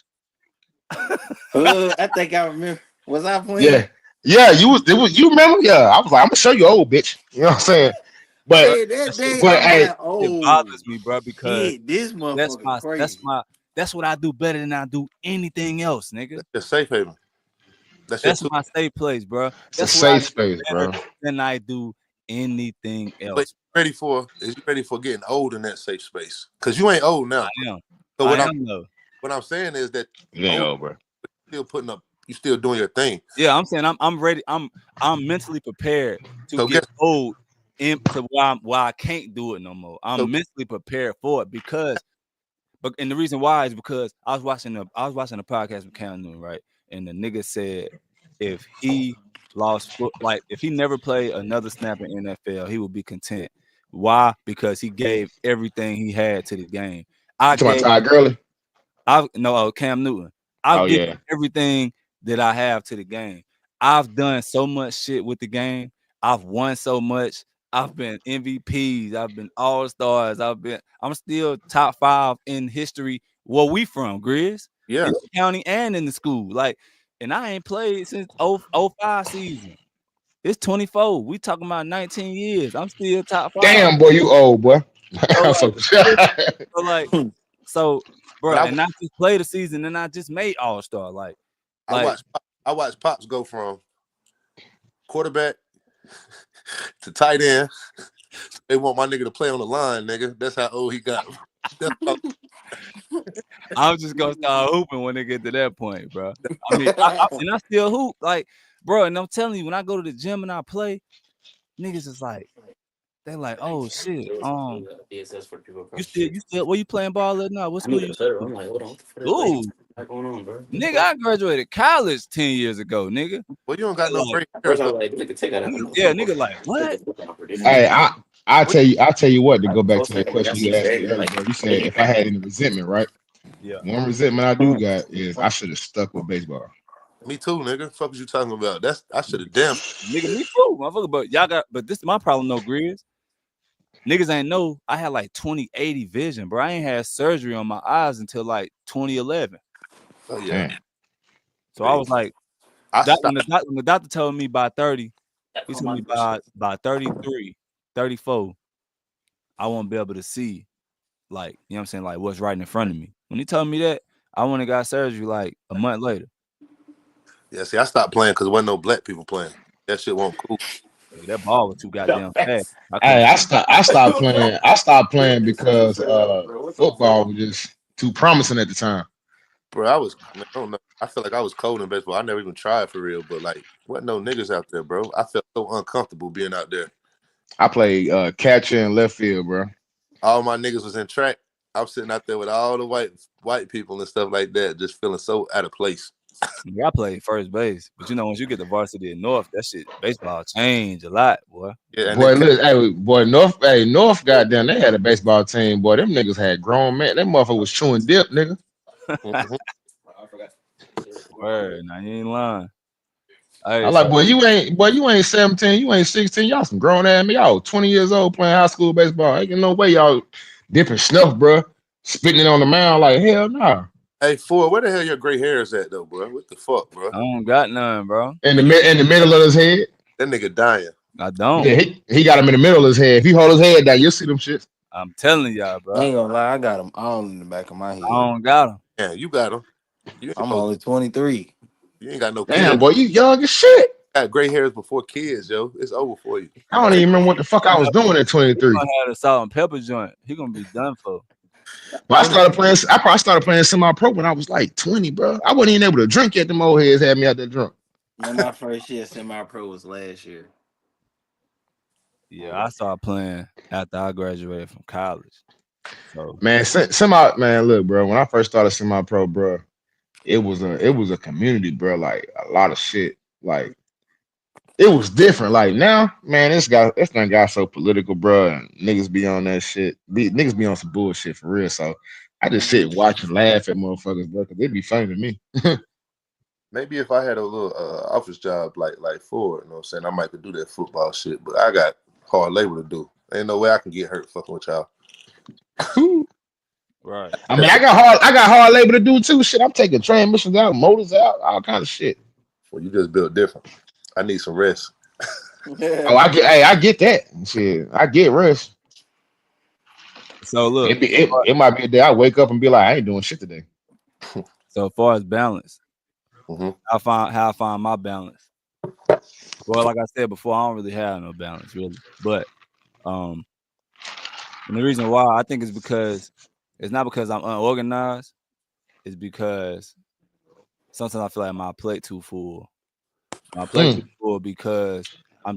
I think I remember. Was I playing? Yeah, yeah, you remember? Yeah, I was like, "I'm gonna show you old, bitch." You know what I'm saying? But Hey, that day but I was hey, like, It oh bothers me, bro, because shit, this that's motherfucker my that's crazy. my that's what I do better than I do anything else, nigga. That's your safe haven. That's your That's two. my safe place, bro. it's a That's what I safe do space, better bro. than I do anything But else. is you ready for getting old in that safe space? Because you ain't old I now. am. So I am though. what I'm saying is that You ain't old old, bro. still putting up. You still doing your thing. Yeah, I'm saying I'm ready. I'm mentally prepared to So get guess old to why I can't do it no more. so I'm mentally prepared for it because and the reason why is because I was watching a podcast with Cam Newton, right? And the nigga said if he like if he never played another snap in NFL, he would be content. Why? Because he gave everything he had to the game. I You talking about gave Todd Gurley? I no Cam Newton. Oh I've given yeah, everything that I have to the game. I've done so much shit with the game. I've won so much. I've been MVPs. I've been All Stars. I'm still top 5 in history. Where we from, Grizz? yeah, In the county and in the school. Like, and I ain't played since 05 season. It's 24. We talking about 19 years. I'm still top 5. damn boy, you old boy. So I'm like, so so like, Hmm. so, but bro, and I just played a season and I just made All Star. I Like watched I watched Pops go from quarterback to tight end. They want my nigga to play on the line, nigga. That's how old he got. That's how, I'm just gonna start hooping when they get to that point, bro. I mean, and I still hoop, like, bro. And I'm telling you, when I go to the gym and I play, niggas is like, they like, oh shit. DSS for people You across the still street. you still where you playing ball at now? What I school need you a federal. in? I'm like, hold on, what the fuck is like? School. What's going on, bro? Nigga, I graduated college 10 years ago, nigga. Well, you don't got no Like, gray At hairs first, I though. was like, nigga, take that out of yeah, my nigga, like, what? Hey, I What- tell you what, to I go back was to that thinking, like, I question see you asked me Dave, earlier, like, bro. You said if I had any resentment, right? Yeah. One resentment I do got is I should have stuck with baseball. Me too, nigga. Fuck is you talking about? That's I should have damn. Nigga, me too, motherfucker. But this is my problem, no Grizz. Niggas ain't know I had like 20/80 vision, bro. I ain't had surgery on my eyes until like 2011. Oh yeah. Damn. So I was like, I when stopped. the doctor told me by 30, he oh told my me gosh. by 33, 34, I won't be able to see, like, you know what I'm saying, like what's right in front of me. When he told me that, I went and got surgery like a month later. Yeah, see, I stopped playing because there wasn't no black people playing. That shit wasn't cool. Hey, that ball was too goddamn fast. I couldn't Hey, see. I stopped playing. I stopped playing because Bro, what's up, football bro? was just too promising at the time. Bro, man, I don't know. I feel like I was cold in baseball. I never even tried for real, but like, wasn't no niggas out there, bro. I felt so uncomfortable being out there. I played catcher and left field, bro. All my niggas was in track. I was sitting out there with all the white people and stuff like that, just feeling so out of place. Yeah, I played first base, but you know, once you get to varsity in North, that shit baseball changed a lot, boy. Yeah, and Boy, look, hey, boy, North, goddamn, they had a baseball team. Boy, them niggas had grown man. That motherfucker was chewing dip, nigga. Mhm. I forgot. Word, now you ain't lying. I Hey, like, so boy, you ain't 17, you ain't 16. Y'all some grown ass me. Y'all 20 years old playing high school baseball. Ain't no way y'all dipping snuff, bro. Spitting it on the mound like hell no. Hey, Ford, where the hell your gray hairs at though, bro? What the fuck, bro? I don't got none, bro. In the middle of his head. That nigga dying. I don't. Yeah, he got him in the middle of his head. If he hold his head down, you'll see them shit. I'm telling y'all, I bro. ain't gonna lie, I got them all in the back of my I head. don't got them. Yeah, you got him. You ain't I'm supposed. only 23. You ain't got no Damn, kids. boy, you young as shit. You got gray hairs before kids, yo. It's over for you. I don't even remember what the fuck I was doing at He 23. gonna have the salt and pepper joint. He gonna be done for. But I probably started playing semi-pro when I was like 20, bro. I wasn't even able to drink yet. Them old heads had me out there drunk. Man, my first year semi-pro was last year. Yeah, I started playing after I graduated from college. So Man, semi, man, look, bro. When I first started semi-pro, bro, it was a community, bro. Like a lot of shit. Like it was different. Like now, man, this thing got so political, bro, and niggas be on that shit. Niggas be on some bullshit for real. So I just sit and watch and laugh at motherfuckers, bro, because they be funny to me. Maybe if I had a little office job like Ford, you know what I'm saying, I might could do that football shit. But I got hard labor to do. Ain't no way I can get hurt fucking with y'all. right. I mean, I got hard labor to do too. Shit, I'm taking transmissions out, motors out, all kind of shit. Well, you just built different. I need some rest. Oh, I get that. Shit, I get rest. So look, It might be a day I wake up and be like, I ain't doing shit today. so as far as balance, Hmm. I find my balance. Well, like I said before, I don't really have no balance really. But um and the reason why I think is because it's not because I'm unorganized, it's because sometimes I feel like my plate too full. My plate too Mm, full because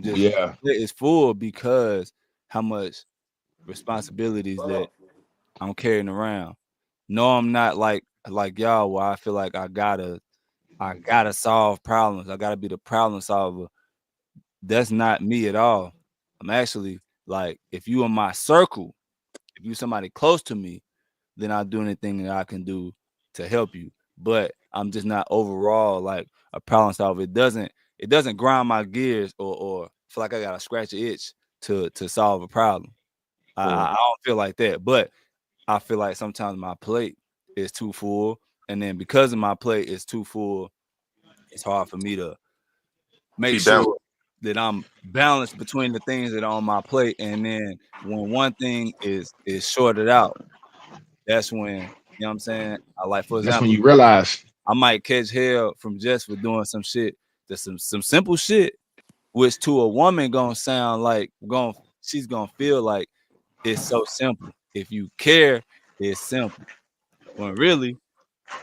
yeah, my plate is full because how much responsibilities that I'm carrying around. No, I'm not like y'all where I feel like I gotta solve problems. I gotta be the problem solver. That's not me at all. I'm actually like if you in my circle, if you somebody close to me, then I'll do anything that I can do to help you. But I'm just not overall like a problem solver. It doesn't grind my gears or feel like I gotta scratch an itch to solve a problem. I don't feel like that. But I feel like sometimes my plate is too full. And then because of my plate is too full, it's hard for me to make Be balanced. sure that I'm balanced between the things that are on my plate. And then when one thing is shorted out, that's when, you know what I'm saying? I like, for that's when example, you realize. I might catch hell from just for doing some shit, that's some simple shit, which to a woman gonna sound like she's gonna feel like it's so simple. If you care, it's simple. When really,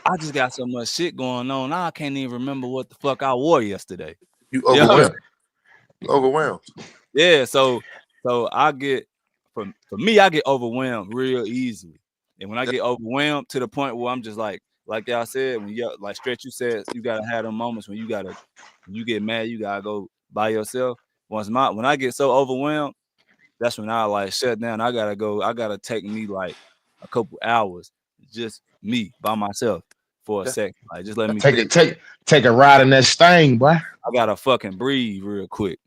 I just got so much shit going on. Now I can't even remember what the fuck I wore yesterday. You Yeah, Yeah, overwhelmed. You overwhelmed. Yeah, so I get for me, I get overwhelmed real easily. And when I get overwhelmed to the point where I'm just like y'all said, when you like Stretch, you said you gotta have them moments when you get mad, you gotta go by yourself. When I get so overwhelmed, that's when I like shut down. I gotta take me like a couple hours, just me by myself for a That, second. Like just let me Take think. it, take a ride in that sting, boy. I gotta fucking breathe real quick.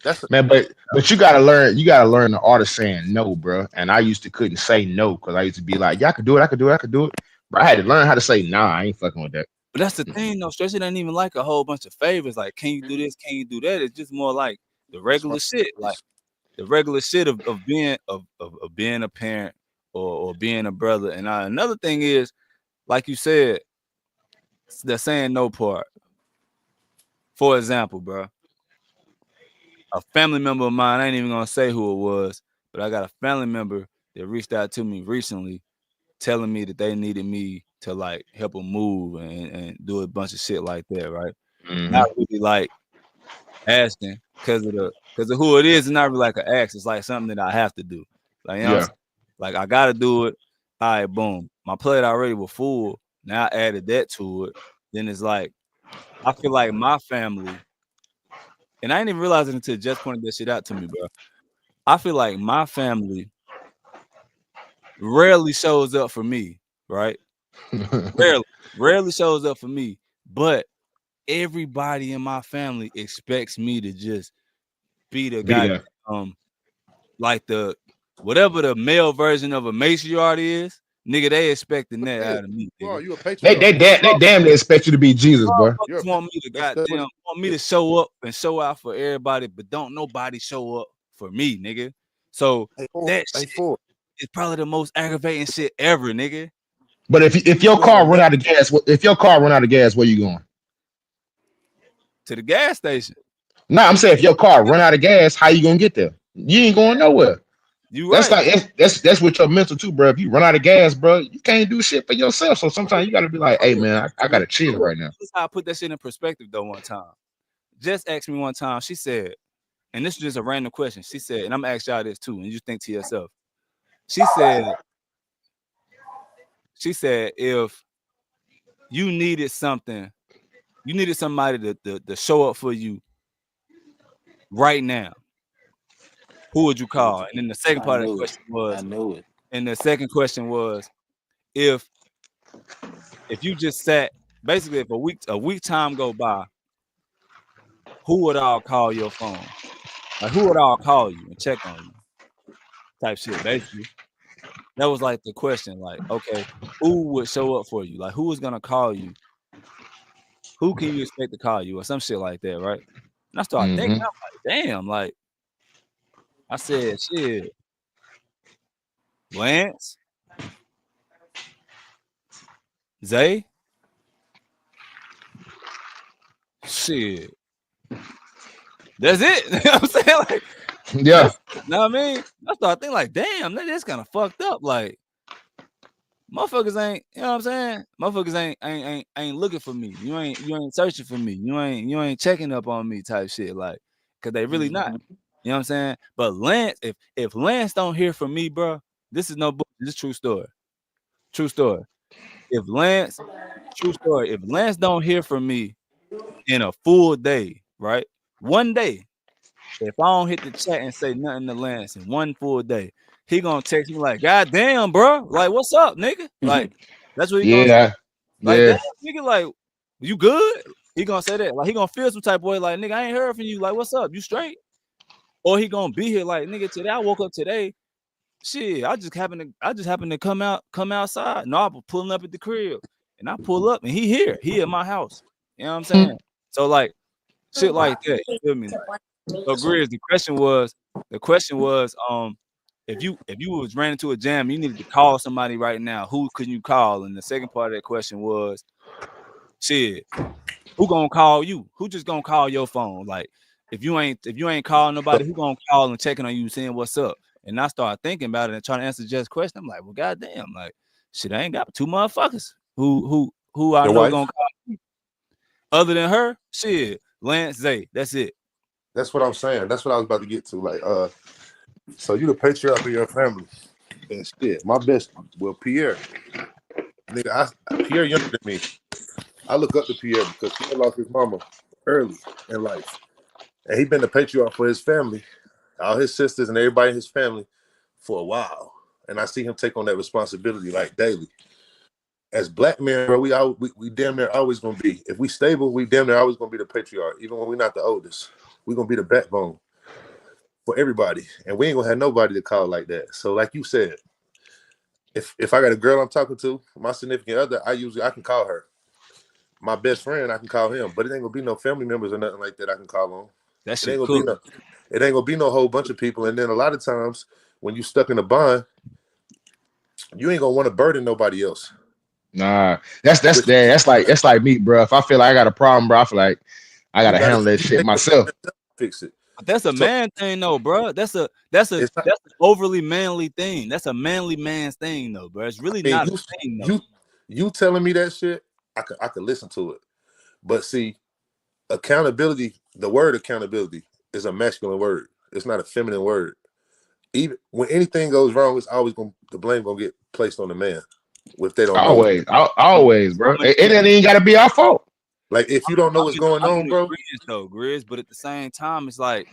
that's Man, but you gotta learn the art of saying no, bro. And I used to couldn't say no because I used to be like, yeah, I could do it, I could do it, I could do it. But I had to learn how to say nah, I ain't fucking with that. But that's the thing, though. Stress it ain't even like a whole bunch of favors. Like, can you do this? Can you do that? It's just more like the regular shit. Like the regular shit of being of being a parent or being a brother. And another thing is, like you said, the saying no part. For example, bro, a family member of mine, I ain't even gonna say who it was, but I got a family member that reached out to me recently telling me that they needed me to like help them move and do a bunch of shit like that, right? Not Hmm. really like asking because of who it is. It's not really like an ask. It's like something that I have to do. Like you know, what I'm Yeah. saying? Like I gotta do it. All right, boom. My plate already was full. Now I added that to it. Then it's like I feel like my family, and I didn't even realize it until Jess pointed that shit out to me, bro. I feel like my family rarely shows up for me, right? Rarely, rarely shows up for me, but everybody in my family expects me to just be the Be guy, there. like the whatever the male version of a matriarch is, nigga. They expecting that yeah. out of me, You are nigga. you a They patriarch. they damn they damn near expect you to be Jesus, bro. You're a Motherfuckers want me to that's what goddamn it want me is. to show up and show out for everybody, but don't nobody show up for me, nigga. So that Hey, shit Ford. is probably the most aggravating shit ever, nigga. But if your You ain't car gonna run never out of gas, if your car run out of gas, where you going? To the gas station. Nah, I'm saying if your car run out of gas, how you gonna get there? You ain't going nowhere. You That's right. like that's with your mental too, bro. If you run out of gas, bro, you can't do shit for yourself. So sometimes you gotta be like, hey man, I Look, gotta chill look, right now. this is how I put that shit in perspective though. One time, Jess asked me one time. She said, and this is just a random question. She said, and I'm gonna ask y'all this too, and you think to yourself. She said, if you needed something, you needed somebody to show up for you right now, who would you call? And then the second I part of the knew it. question I was, knew it. and the second question was, if you just sat, basically, if a week time go by, who would all call your phone? Like who would all call you and check on you? Type shit, basically. That was like the question. Like, okay, who would show up for you? Like, who is gonna call you? Who can you expect to call you, or some shit like that, right? And I started thinking, Hmm. I'm like, damn, like I said, shit, Lance, Zay, shit, that's it. You know what I'm saying? Like, Yeah. that's, you know what I mean? I started thinking, like, damn, that's kind of fucked up. Like, motherfuckers ain't, you know what I'm saying? Motherfuckers ain't looking for me. You ain't searching for me. You ain't checking up on me type shit. Like, cause they really not. Mhm. You know what I'm saying? But Lance, if Lance don't hear from me, bro, this is no book. This is true story. True story. If Lance, true story. If Lance don't hear from me in a full day, right? One day, if I don't hit the chat and say nothing to Lance in one full day, he gonna text me like, "God damn, bro, like what's up, nigga?" Like that's what he gonna say. Yeah. Like, damn, Yeah. nigga, like you good? He gonna say that. Like he gonna feel some type of way. Like, nigga, I ain't heard from you. Like, what's up? You straight? Or he gonna be here like, nigga, today I woke up today. Shit, I just happened to come outside. No, I was pulling up at the crib. And I pull up and he here. He at my house. You know what I'm saying? So like shit like that. You feel me? So Grizz, the question was, if you was ran into a jam, you needed to call somebody right now. Who could you call? And the second part of that question was, shit, who gonna call you? Who just gonna call your phone? Like, if you ain't calling nobody, who gonna call and checking on you, saying what's up? And I started thinking about it and trying to answer Jess' question. I'm like, well, goddamn, like, shit, I ain't got two motherfuckers who I Your know gonna wife. call me. Other than her, shit, Lance Zay. That's it. That's what I'm saying. That's what I was about to get to. Like, so you the patriarch of your family. And shit, my best, well, Pierre, nigga, Pierre younger than me. I look up to Pierre because Pierre lost his mama early in life, and he been the patriarch for his family, all his sisters and everybody in his family for a while. And I see him take on that responsibility like daily. As black men, bro, we damn near always gonna be. If we stable, we damn near always gonna be the patriarch, even when we're not the oldest. We gonna be the backbone for everybody, and we ain't gonna have nobody to call like that. So, like you said, if I got a girl I'm talking to, my significant other, I can call her. My best friend, I can call him, but it ain't gonna be no family members or nothing like that I can call on. That It ain't shit gonna be cool. no, it ain't gonna be no whole bunch of people. And then a lot of times when you stuck in a bond, you ain't gonna want to burden nobody else. Nah, that's Which that. That's like me, bro. If I feel like I got a problem, bro, I feel like I you gotta gotta handle that you shit take it myself. yourself, fix it. But that's a So man thing, though, bro. That's it's not. an overly manly thing. That's a manly man's thing, though, bro. It's really I mean, not a thing, though. you telling me that shit, I could listen to it. But see, accountability, the word accountability is a masculine word. It's not a feminine word. Even when anything goes wrong, it's always gonna the blame gonna get placed on the man if they don't know it. Always, I'm bro. in, It ain't even gotta be our fault. Like if you don't know what's going I'm on, in bro. agreement, though, Grizz. But at the same time, it's like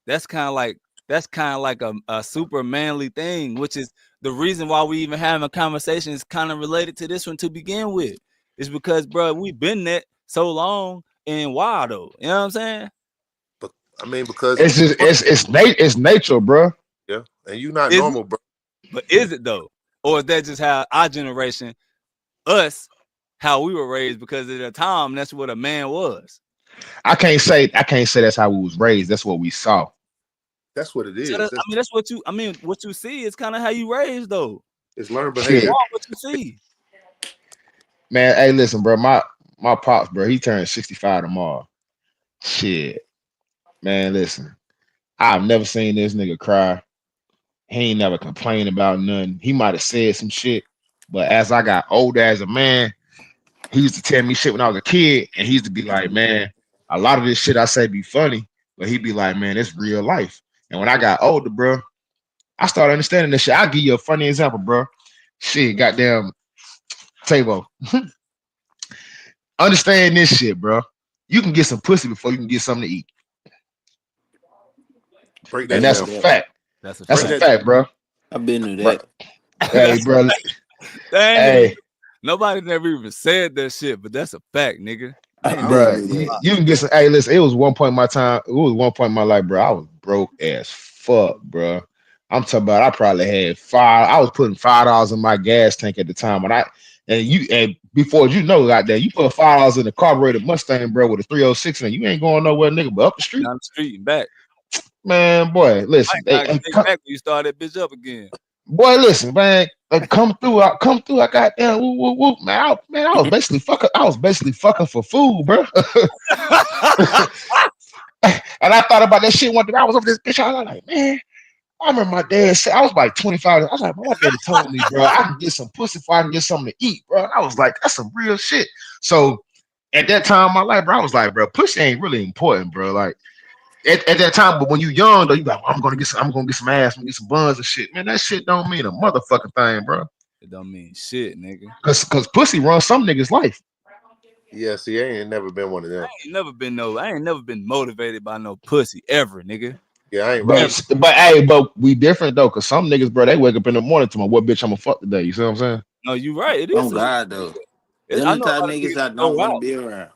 that's kind of like a super manly thing, which is the reason why we even having a conversation is kind of related to this one to begin with. It's because, bro, we've been that so long and why though? You know what I'm saying? But I mean, because It's just it's nature, bro. yeah, and you not Is it? normal, bro. But is it though? Or is that just how our generation, us, how we were raised? Because at the time, that's what a man was. I can't say that's how we was raised. That's what we saw. That's what it So is. I mean, that's what you. I mean, what you see is kind of how you raised, though. It's learned Ain't Shit, behavior. wrong what you see. man. Hey, listen, bro. My pops, bro. He turned 65 tomorrow. Shit, man. Listen, I've never seen this nigga cry. He ain't never complained about nothing. He might have said some shit, but as I got older as a man, he used to tell me shit when I was a kid, and he used to be like, man, a lot of this shit I say be funny, but he'd be like, man, it's real life. And when I got older, bro, I started understanding this shit. I'll give you a funny example, bro. Shit, goddamn Tavo. Understand this shit, bro. You can get some pussy before you can get something to eat. Break And Been that that's knew a down. that. fact. That's a That's Break a fact. that down. fact, bro. I've been knew Bro. that. Hey, bro. They ain't even, Hey, nobody never even said that shit, but that's a fact, nigga. I I've ain't never. been bro, knew you, that. you can get some. Hey, listen, it was one point in my time. It was one point in my life, bro. I was broke as fuck, bro. I'm talking about. I probably had five. I was putting $5 in my gas tank at the time, and before you know, out there, you put $5 in a carbureted Mustang, bro, with a 306 in it. You ain't going nowhere, nigga, but up the street, Down the street and back. man. Boy, listen, I gotta take back when you start that bitch up again. boy, listen, man. Come through, come through. I got down, woo, woo, woo. Man, I was basically fucking. I was basically fucking for food, bro. And I thought about that shit one day. I was over this bitch. I was like, man, I remember my dad said, I was like 25. I was like, my daddy told me, bro, I can get some pussy if I can get something to eat, bro. And I was like, that's some real shit. So at that time in my life, bro, I was like, bro, pussy ain't really important, bro. Like at that time, but when you young, though, you like, I'm gonna get some ass, I'm gonna get some buns and shit. Man, that shit don't mean a motherfucking thing, bro. It don't mean shit, nigga. Cause pussy runs some niggas' life. Yeah, see, I ain't never been one of them. I ain't never been motivated by no pussy ever, nigga. Yeah, I ain't riding. But we different though, cause some niggas, bro, they wake up in the morning to my what bitch I'm gonna fuck today. You see what I'm saying? No, you right. It Oh is God, though. Them I the know a type lot of of niggas niggas I that go don't want to out. be around.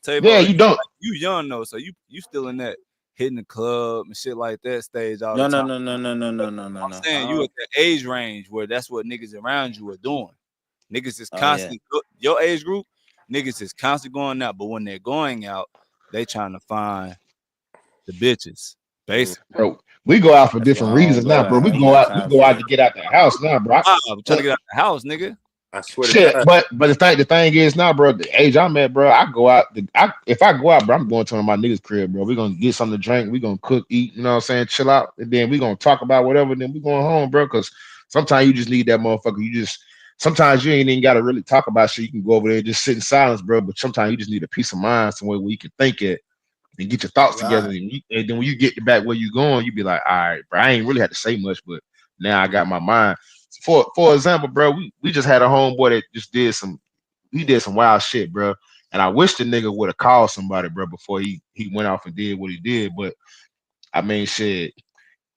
Yeah, Tavo, you don't. you young though, so you still in that hitting the club and shit like that stage all the No, no, time. no, no, no, no, no, no, no, I'm no. saying you at that age range where that's what niggas around you are doing. Niggas is Oh yeah. constantly your age group. Niggas is constantly going out, but when they're going out, they trying to find the bitches. Mm. Basically, Bro, we go out for That's why different I don't reasons go now, bro. out. I ain't got We time go for out to that. get out the house now, bro. I'm trying to get out the house, nigga. I swear to Shit, God. but the thing is now, bro. The age I'm at, bro. I go out. If I go out, bro, I'm going to one of my niggas' crib, bro. We gonna get something to drink. We gonna cook, eat. You know what I'm saying? Chill out, and then we gonna talk about whatever. And then we going home, bro. Because sometimes you just need that motherfucker. Sometimes you ain't even gotta really talk about shit. You can go over there and just sit in silence, bro. But sometimes you just need a peace of mind somewhere where you can think it. and get your thoughts together. Right. And then when you get back where you going, you be like, all right, bro, I ain't really had to say much, but now I got my mind. For example, bro, we just had a homeboy that just did some wild shit, bro. And I wish the nigga would have called somebody, bro, before he went off and did what he did. But I mean, shit,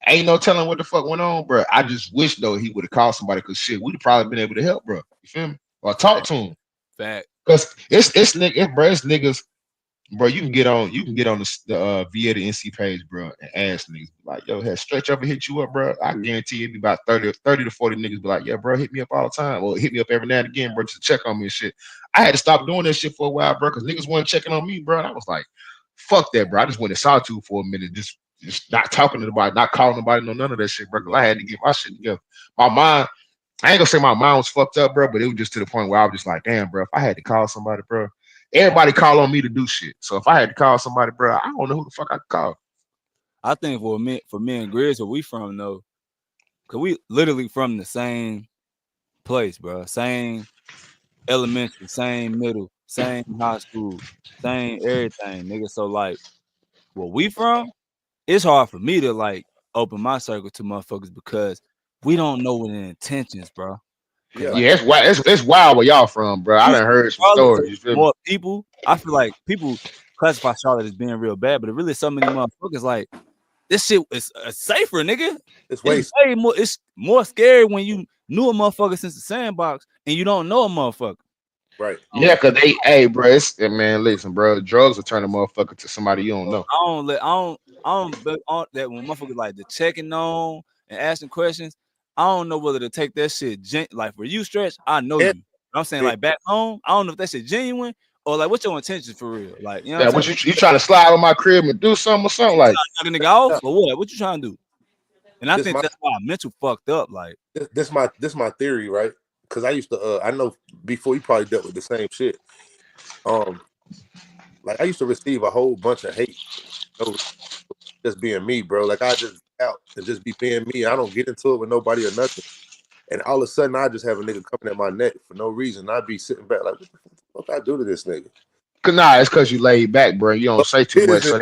ain't no telling what the fuck went on, bro. I just wish though he would have called somebody, cause shit, we'd have probably been able to help, bro. You feel me? Or talk to him, Fact. cause it's niggas. Bro, you can get on the via the NC page, bro, and ask niggas like, yo, had Stretch ever hit you up, bro? I guarantee it'd be about 30 to 40 niggas be like, yeah, bro, hit me up all the time, or hit me up every now and again, bro, just to check on me and shit. I had to stop doing that shit for a while, bro, because niggas weren't checking on me, bro. And I was like, fuck that, bro. I just went to solitude for a minute, just not talking to nobody, not calling nobody, no none of that shit, bro. Because I had to get my shit together. My mind, I ain't gonna say my mind was fucked up, bro, but it was just to the point where I was just like, damn, bro, if I had to call somebody, bro, everybody call on me to do shit. So if I had to call somebody, bro, I don't know who the fuck I could call. I think for me and Grizz, where we from though, cause we literally from the same place, bro. Same elementary, same middle, same high school, same everything, nigga. So like, where we from, it's hard for me to like open my circle to motherfuckers because we don't know what the intentions, bro. Cause Yeah. like Yeah, it's wild. It's wild where y'all from, bro. I you done heard some Charlotte, stories. so You feel me? more people. I feel like people classify Charlotte as being real bad, but it really so many motherfuckers like this shit is safer, nigga. It's It's waste. way more. It's more scary when you knew a motherfucker since the sandbox and you don't know a motherfucker. Right. Yeah, cause hey, bro, man, listen, bro, drugs will turn a motherfucker to somebody you don't know. I don't bet on that when motherfuckers like the checking on and asking questions. I don't know whether to take that shit like for you, Stretch. I know And, you. I'm saying and like back home. I don't know if that shit genuine or like what's your intentions for real. Like you know what Yeah, I'm saying? what you trying to slide on my crib and do something or something You like? trying to knock a nigga off yeah, or what? What you trying to do? And I this think my that's why mental fucked up. Like this my theory, right? Because I used to I know before you probably dealt with the same shit. Um, like I used to receive a whole bunch of hate, just being me, bro. Like I just out and just be being me. I don't get into it with nobody or nothing. And all of a sudden, I just have a nigga coming at my neck for no reason. I'd be sitting back like, what the fuck I do to this nigga? Cause nah, it's cause you laid back, bro. You don't But say too it much, isn't. so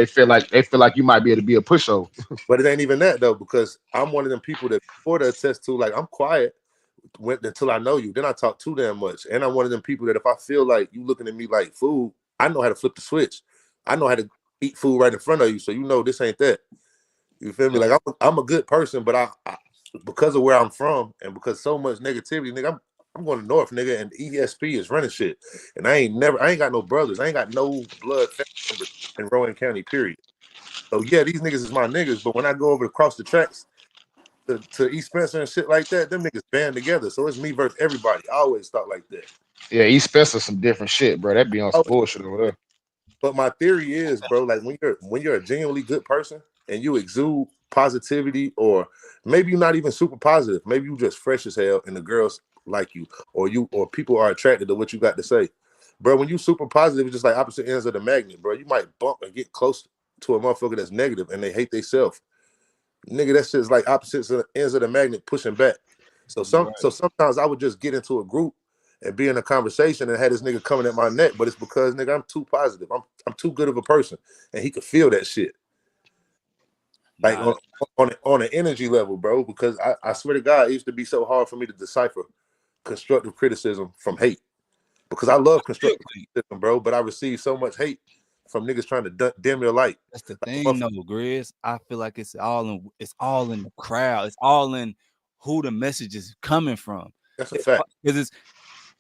they feel like you might be able to be a pushover. But it ain't even that though, because I'm one of them people that before to attest to, like I'm quiet until I know you. Then I talk too damn much, and I'm one of them people that if I feel like you looking at me like food, I know how to flip the switch. I know how to eat food right in front of you, so you know this ain't that. You feel me? Like I'm a good person, but I because of where I'm from and because so much negativity, nigga, I'm going to North, nigga, and ESP is running shit, and I ain't got no brothers, I ain't got no blood family members in Rowan County, period. So yeah, these niggas is my niggas, but when I go over across the tracks to East Spencer and shit like that, them niggas band together. So it's me versus everybody. I always thought like that. Yeah, East Spencer some different shit, bro. That be on some Always. bullshit over there. But my theory is, bro, like when you're a genuinely good person and you exude positivity, or maybe you're not even super positive, maybe you just fresh as hell and the girls like you, or people are attracted to what you got to say. Bro, when you super positive, it's just like opposite ends of the magnet, bro. You might bump and get close to a motherfucker that's negative and they hate themselves. Nigga, that shit's like opposites ends of the magnet pushing back. So right. sometimes I would just get into a group and be in a conversation and had this nigga coming at my neck, but it's because nigga, I'm too positive. I'm too good of a person. And he could feel that shit. Like Nah, on an energy level, bro. Because I swear to God, it used to be so hard for me to decipher constructive criticism from hate. Because I love constructive criticism, bro, but I receive so much hate from niggas trying to dim your light. that's the Like thing, though, Grizz. I feel like it's all in the crowd. It's all in who the message is coming from. that's a fact. Because it's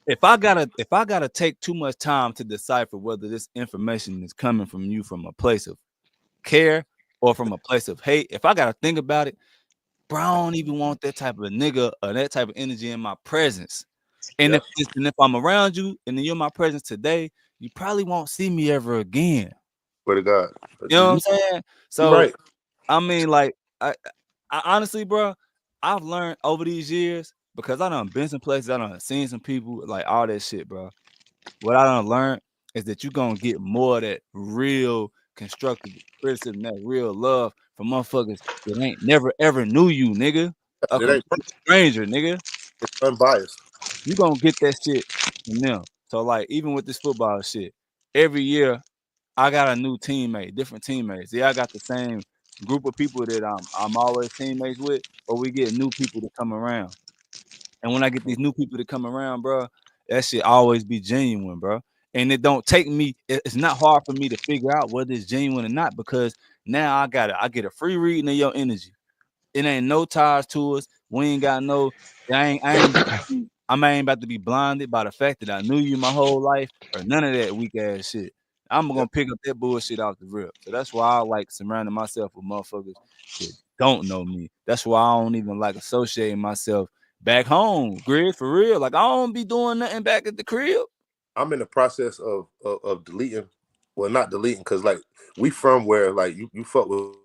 if I gotta take too much time to decipher whether this information is coming from you from a place of care or from a place of hate, if I gotta think about it, bro, I don't even want that type of nigga or that type of energy in my presence. And Yeah. if I'm around you and then you're in my presence today, you probably won't see me ever again. Swear to God. You know what I'm saying? You So right. I mean, like, I honestly, bro, I've learned over these years because I done been some places, I done seen some people, like all that shit, bro. What I done learned is that you gonna get more of that real constructive criticism, that real love from motherfuckers that ain't never ever knew you, nigga. A It ain't complete stranger, nigga. it's unbiased. You gonna get that shit from them. So like, even with this football shit, every year I got a new teammate, different teammates. Yeah, I got the same group of people that I'm always teammates with, but we get new people to come around. And when I get these new people to come around, bro, that shit always be genuine, bro. And it don't take me. It's not hard for me to figure out whether it's genuine or not because now I get a free reading of your energy. It ain't no ties to us. We ain't got no. I ain't about to be blinded by the fact that I knew you my whole life or none of that weak ass shit. I'm gonna Yep. pick up that bullshit off the rip. So that's why I like surrounding myself with motherfuckers that don't know me. That's why I don't even like associating myself back home. Grid for real. Like I don't be doing nothing back at the crib. I'm in the process of deleting. Well, not deleting, cause like we from where like you fuck with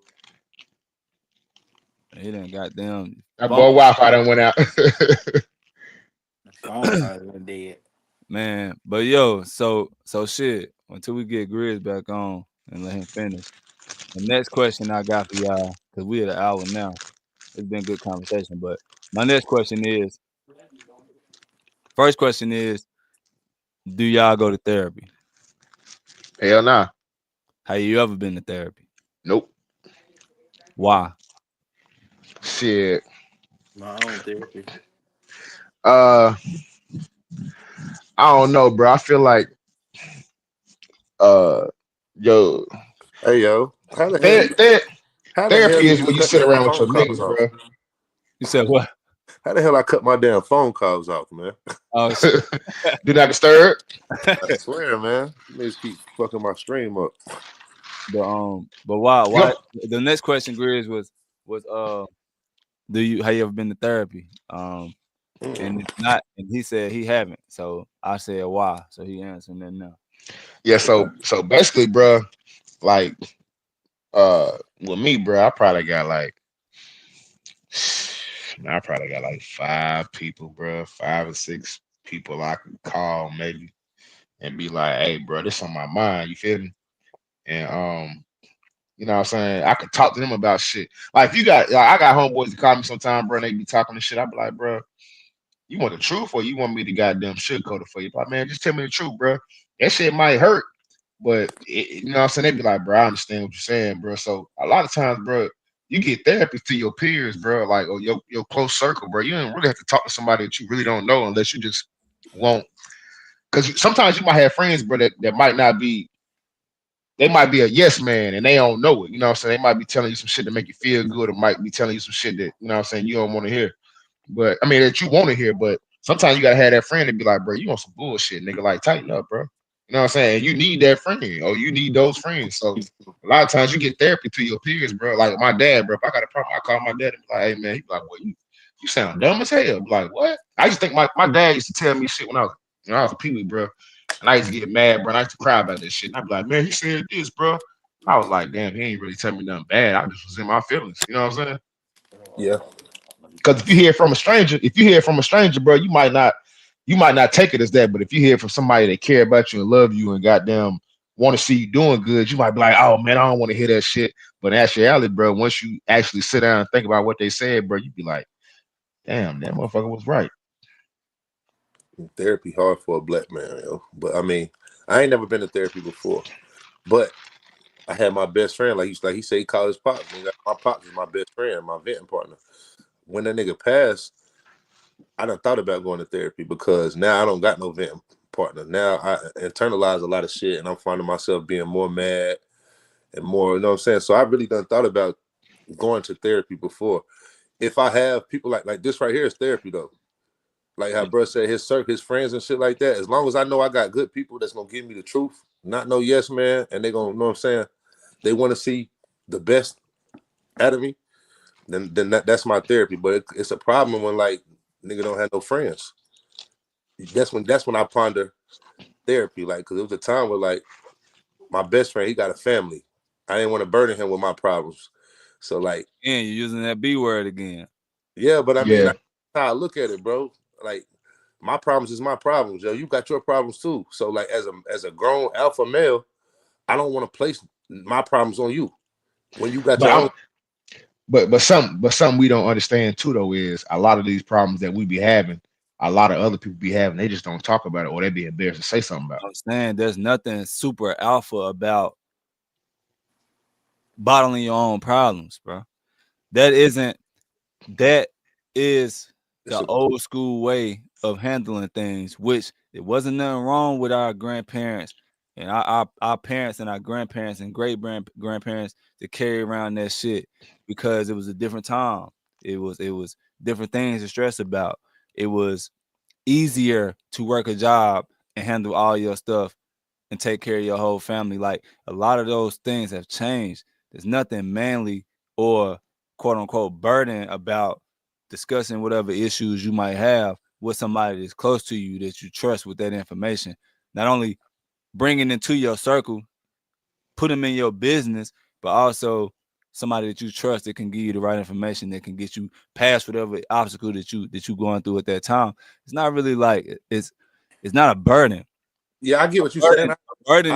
It ain't goddamn That phone. boy Wi-Fi done went out. The phone probably went dead. Man, but yo, so shit. Until we get Grizz back on and let him finish. The next question I got for y'all, because we at an hour now. It's been good conversation, but my next question is: first question is, do y'all go to therapy? Hell nah. Have you ever been to therapy? Nope. Why? Shit. My own therapy. Uh, I don't know, bro. I feel like uh, yo, Hey yo, ther- ther- how the hell therapy did is you when you cut sit them around with phone your calls niggas, off? bro. You said what? How the hell I cut my damn phone calls off, man? Oh shit. Do not disturb. I swear, man. Niggas keep fucking my stream up. But why? Yep. Why? The next question, Grizz, was do you have you ever been to therapy? And Mm. if not, and he said he haven't. So I said why? So he answering that now. Yeah. So basically, bro, like with me, bro, I probably got like. I probably got like 5 people, bro, 5 or 6 people I can call maybe and be like, "Hey, bro, this on my mind." You feel me? And you know what I'm saying? I could talk to them about shit. Like if you got, like, I got homeboys that call me sometime, bro, and they be talking to shit. I be like, bro, you want the truth or you want me to goddamn sugarcoat it for you? But man, just tell me the truth, bro. That shit might hurt, but you know what I'm saying? They be like, bro, I understand what you're saying, bro. So a lot of times, bro, you get therapy to your peers, bro, like or your close circle, bro. You don't really have to talk to somebody that you really don't know unless you just want. Because sometimes you might have friends, bro, that might not be. They might be a yes man and they don't know it. You know what I'm saying? They might be telling you some shit to make you feel good, or might be telling you some shit that you know what I'm saying you don't want to hear. But I mean that you want to hear, but sometimes you gotta have that friend to be like, bro, you want some bullshit, nigga. Like tighten up, bro. You know what I'm saying? You need that friend, or you need those friends. So a lot of times you get therapy to your peers, bro. Like my dad, bro. If I got a problem, I call my dad and be like, hey man, he be like, what you sound dumb as hell. Be like, what? I used to think my dad used to tell me shit when I was a peewee, bro. And I used to get mad, bro. And I used to cry about this shit. And I'd be like, man, he said this, bro. I was like, damn, he ain't really telling me nothing bad. I just was in my feelings. You know what I'm saying? Yeah. Because if you hear from a stranger, bro, you might not take it as that. But if you hear from somebody that care about you and love you and goddamn want to see you doing good, you might be like, oh man, I don't want to hear that shit. But in actuality, bro, once you actually sit down and think about what they said, bro, you be like, damn, that motherfucker was right. Therapy hard for a black man, yo. But I mean, I ain't never been to therapy before. But I had my best friend, like he said, he called his pops. Nigga, my pops is my best friend, my venting partner. When that nigga passed, I done thought about going to therapy because now I don't got no venting partner. Now I internalize a lot of shit, and I'm finding myself being more mad and more. You know what I'm saying? So I really done thought about going to therapy before. If I have people like this right here is therapy though. Like how bro said, his friends and shit like that. As long as I know I got good people that's gonna give me the truth, not no yes man, and they gonna you know what I'm saying. They want to see the best out of me. Then that's my therapy. But it's a problem when like nigga don't have no friends. That's when I ponder therapy. Like, cause it was a time where like my best friend he got a family. I didn't want to burden him with my problems. So like And you're using that B word again. yeah, but I mean Yeah. that's how I look at it, bro. Like my problems is my problems, yo. You got your problems too. So like as a grown alpha male, I don't want to place my problems on you when you got But your own. I'm something we don't understand too though is a lot of these problems that we be having, a lot of other people be having, they just don't talk about it or they be embarrassed to say something about I'm saying there's nothing super alpha about bottling your own problems, bro. That isn't that is It's the a old school way of handling things, which there wasn't nothing wrong with our grandparents and our parents and our grandparents and grandparents to carry around that shit because it was a different time. It was different things to stress about. It was easier to work a job and handle all your stuff and take care of your whole family. Like a lot of those things have changed. There's nothing manly or quote unquote burden about discussing whatever issues you might have with somebody that's close to you that you trust with that information. Not only bringing into your circle, put them in your business, but also somebody that you trust that can give you the right information that can get you past whatever obstacle that you going through at that time. It's not really like it's not a burden. yeah. I get what you're saying. burden,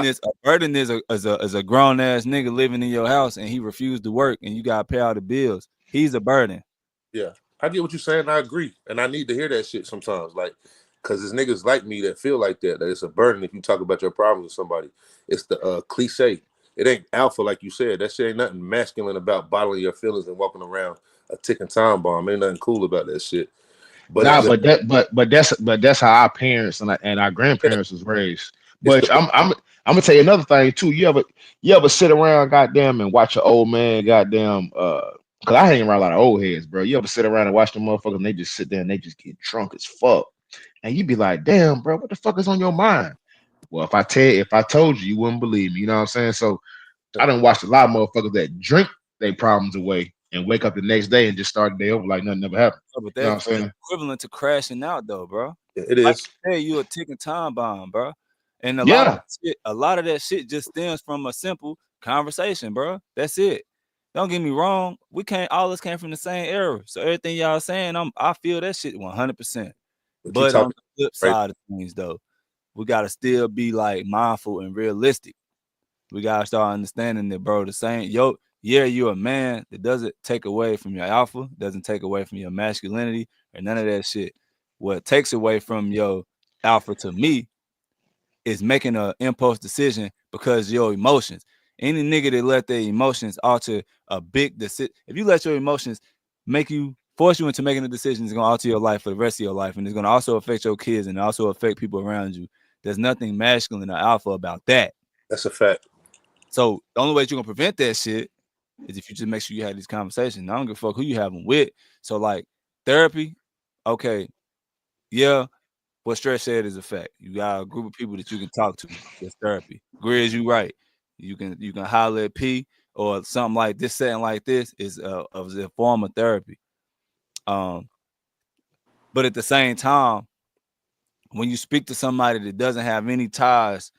a grown ass nigga living in your house and he refused to work and you gotta pay all the bills. He's a burden. Yeah, I get what you're saying. I agree, and I need to hear that shit sometimes, like, cause there's niggas like me that feel like that. That it's a burden if you talk about your problems with somebody. It's the cliche. It ain't alpha like you said. That shit ain't nothing masculine about bottling your feelings and walking around a ticking time bomb. Ain't nothing cool about that shit. But Nah, it's just but that's how our parents and our yeah, grandparents was raised. it's the But I'm gonna tell you another thing too. You ever sit around goddamn and watch an old man goddamn cause I hang around a lot of old heads, bro. You ever sit around and watch them motherfuckers and they just sit there and they just get drunk as fuck. And you be like, damn, bro, what the fuck is on your mind? Well, if I told you, you wouldn't believe me. You know what I'm saying? So I done watched a lot of motherfuckers that drink their problems away and wake up the next day and just start the day over like nothing ever happened. But You know what I'm that's saying? equivalent to crashing out though, bro. it Like is. you say, you a ticking time bomb, bro. And Yeah. a lot of that shit just stems from a simple conversation, bro. That's it. Don't get me wrong. We can't all us came from the same era. So everything y'all saying, I feel that shit 100%. But you But on talking the flip right. side of things though, we gotta still be like mindful and realistic. We gotta start understanding that, bro. The same, yeah, you're a man. That doesn't take away from your alpha, doesn't take away from your masculinity or none of that shit. What takes away from your alpha to me is making an impulse decision because your emotions. Any nigga that let their emotions alter a big decision, if you let your emotions force you into making a decision, it's gonna alter your life for the rest of your life, and it's gonna also affect your kids and also affect people around you. There's nothing masculine or alpha about that. That's a fact. So the only way you're gonna prevent that shit is if you just make sure you have these conversations. I don't give a fuck who you have them with. So like therapy, okay, yeah. What Stretch said is a fact. You got a group of people that you can talk to. That's therapy. Grizz, you right. You can holler at P or something like this, setting like this is a form of therapy. Um, but at the same time, when you speak to somebody that doesn't have any ties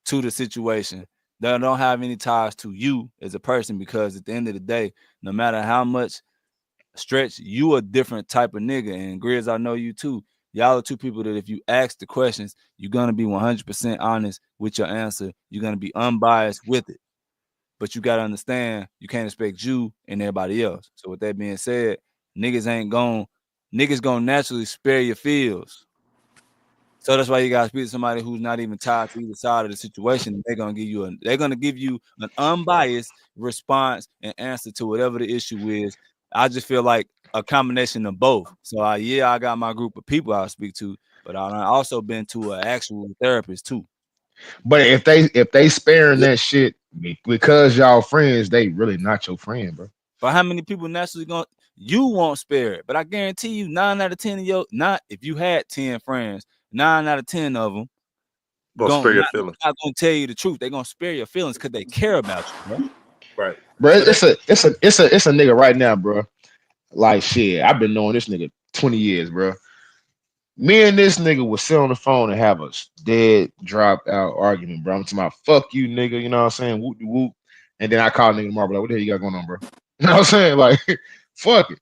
to the situation, that don't have any ties to you as a person, because at the end of the day, no matter how much Stretch, you a different type of nigga, and Grizz, I know you too. Y'all are two people that if you ask the questions, you're gonna be 100% honest with your answer. You're gonna be unbiased with it. But you gotta understand, you can't expect you and everybody else. So with that being said, niggas gonna naturally spare your feels. So that's why you gotta speak to somebody who's not even tied to either side of the situation. They're gonna give you an unbiased response and answer to whatever the issue is. I just feel like a combination of both. So yeah, I got my group of people I speak to, but I also been to an actual therapist too. But if they sparing Yeah, that shit because y'all friends, they really not your friend, bro. But how many people naturally gonna you won't spare it? But I guarantee you, 9 out of 10 of your not if you had 10 friends, 9 out of 10 of them gonna going spare your not, feelings. not gonna tell you the truth. They're gonna spare your feelings because they care about you, bro. Right. Bro, So that it's a nigga right now, bro. Like shit, I've been knowing this nigga 20 years, bro. Me and this nigga would sit on the phone and have a dead drop out argument, bro. I'm talking about fuck you, nigga. You know what I'm saying? Whoop de whoop. And then I call nigga tomorrow, like, what the hell you got going on, bro? You know what I'm saying? Like, fuck it.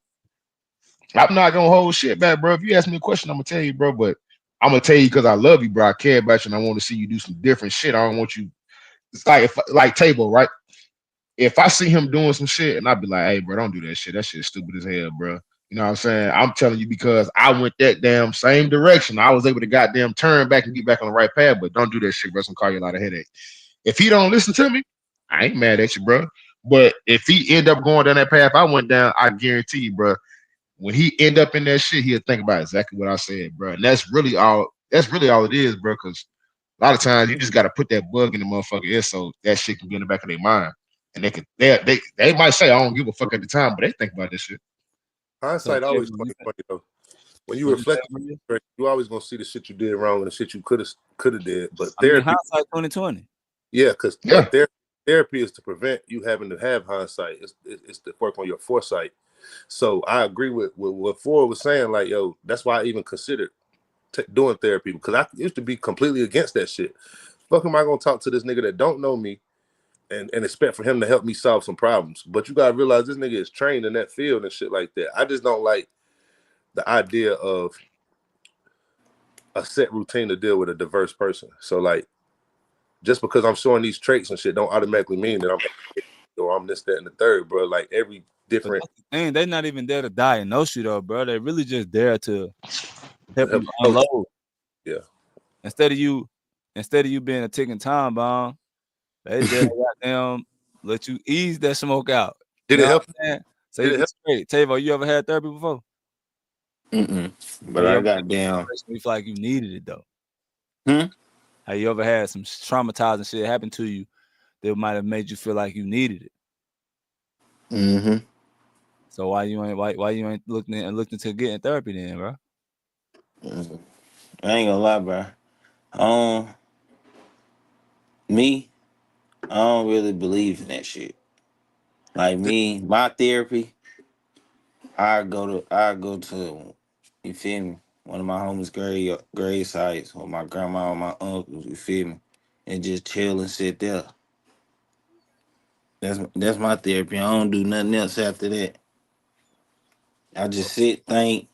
I'm not gonna hold shit back, bro. If you ask me a question, I'm gonna tell you, bro. But I'm gonna tell you because I love you, bro. I care about you, and I want to see you do some different shit. I don't want you. It's like like Table, right? If I see him doing some shit, and I'd be like, hey, bro, don't do that shit. That shit's stupid as hell, bro. You know what I'm saying? I'm telling you because I went that damn same direction. I was able to goddamn turn back and get back on the right path, but don't do that shit, bro. It's gonna cause you a lot of headache. If he don't listen to me, I ain't mad at you, bro. But if he end up going down that path I went down, I guarantee you, bro, when he end up in that shit, he'll think about exactly what I said, bro. And that's really all. That's really all it is, bro. Because a lot of times you just got to put that bug in the motherfucker ear so that shit can get in the back of their mind, and they might say I don't give a fuck at the time, but they think about this shit. So Hindsight always 20/20 though. When you what you say, reflect, Maria? you always gonna see the shit you did wrong and the shit you could have did. But I mean, therapy, hindsight 2020. yeah, because Yeah, therapy is to prevent you having to have hindsight. It's to work on your foresight. So I agree with what Ford was saying. Like, yo, that's why I even considered doing therapy because I used to be completely against that shit. Fuck am I gonna talk to this nigga that don't know me and expect for him to help me solve some problems? But you gotta realize this nigga is trained in that field and shit like that. I just don't like the idea of a set routine to deal with a diverse person. So like, just because I'm showing these traits and shit don't automatically mean that I'm or I'm this, that, and the third, bro. Like every But different that's the thing, they're not even there to diagnose you though, bro. They're really just there to help help you coach. unload. Yeah. Instead of you being a ticking time bomb, they there to goddamn let you ease that smoke out. Did You it know what help? I'm saying? So Did you it be help? straight. Tavo, you ever had therapy before? But Have you I ever got down. you feel like you needed it though? Hmm? Have you ever had some traumatizing shit happen to you that might have made you feel like you needed it? Mm-hmm. So why you ain't looking to getting therapy then, bro? Mm-hmm. I ain't gonna lie, bro. Um, me, I don't really believe in that shit. Like me, my therapy, I go to, you feel me? One of my homies' grave sites, or my grandma or my uncles, you feel me? And just chill and sit there. That's my therapy. I don't do nothing else after that. I just sit, think,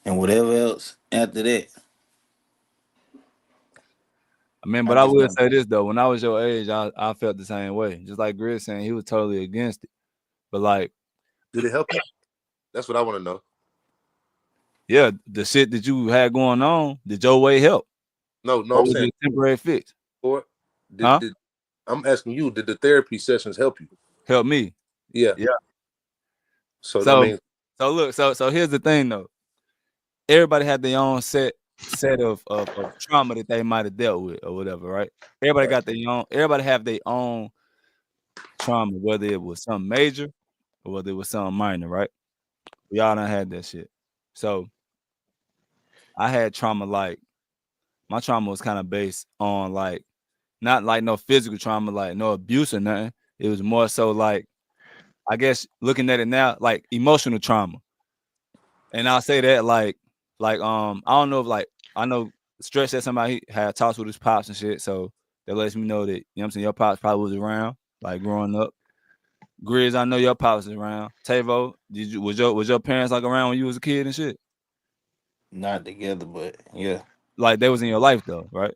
and whatever else after that. I mean, I but I just will don't. say this though, when I was your age, I felt the same way. Just like Grid saying he was totally against it. But like, Did it help you? That's what I want to know. yeah, the shit that you had going on, did your way help? No, no, Or I'm was saying, it a temporary fix? or Huh? did I'm asking you, did the therapy sessions help you? Help me. Yeah. Yeah. So I So mean, look, so here's the thing though. Everybody had their own set of trauma that they might have dealt with or whatever, right? right. Everybody have their own trauma, whether it was something major or whether it was something minor, right? We all done had that shit. So I had trauma like my trauma was kind of based on like not like no physical trauma, like no abuse or nothing. It was more so like I guess looking at it now, like emotional trauma. And I'll say that I don't know if like I know Stretch that somebody had talks with his pops and shit, so that lets me know that you know what I'm saying your pops probably was around, like growing up. Grizz, I know your pops was around. Tavo, was your parents like around when you was a kid and shit? Not together, but yeah. Like they was in your life though, right?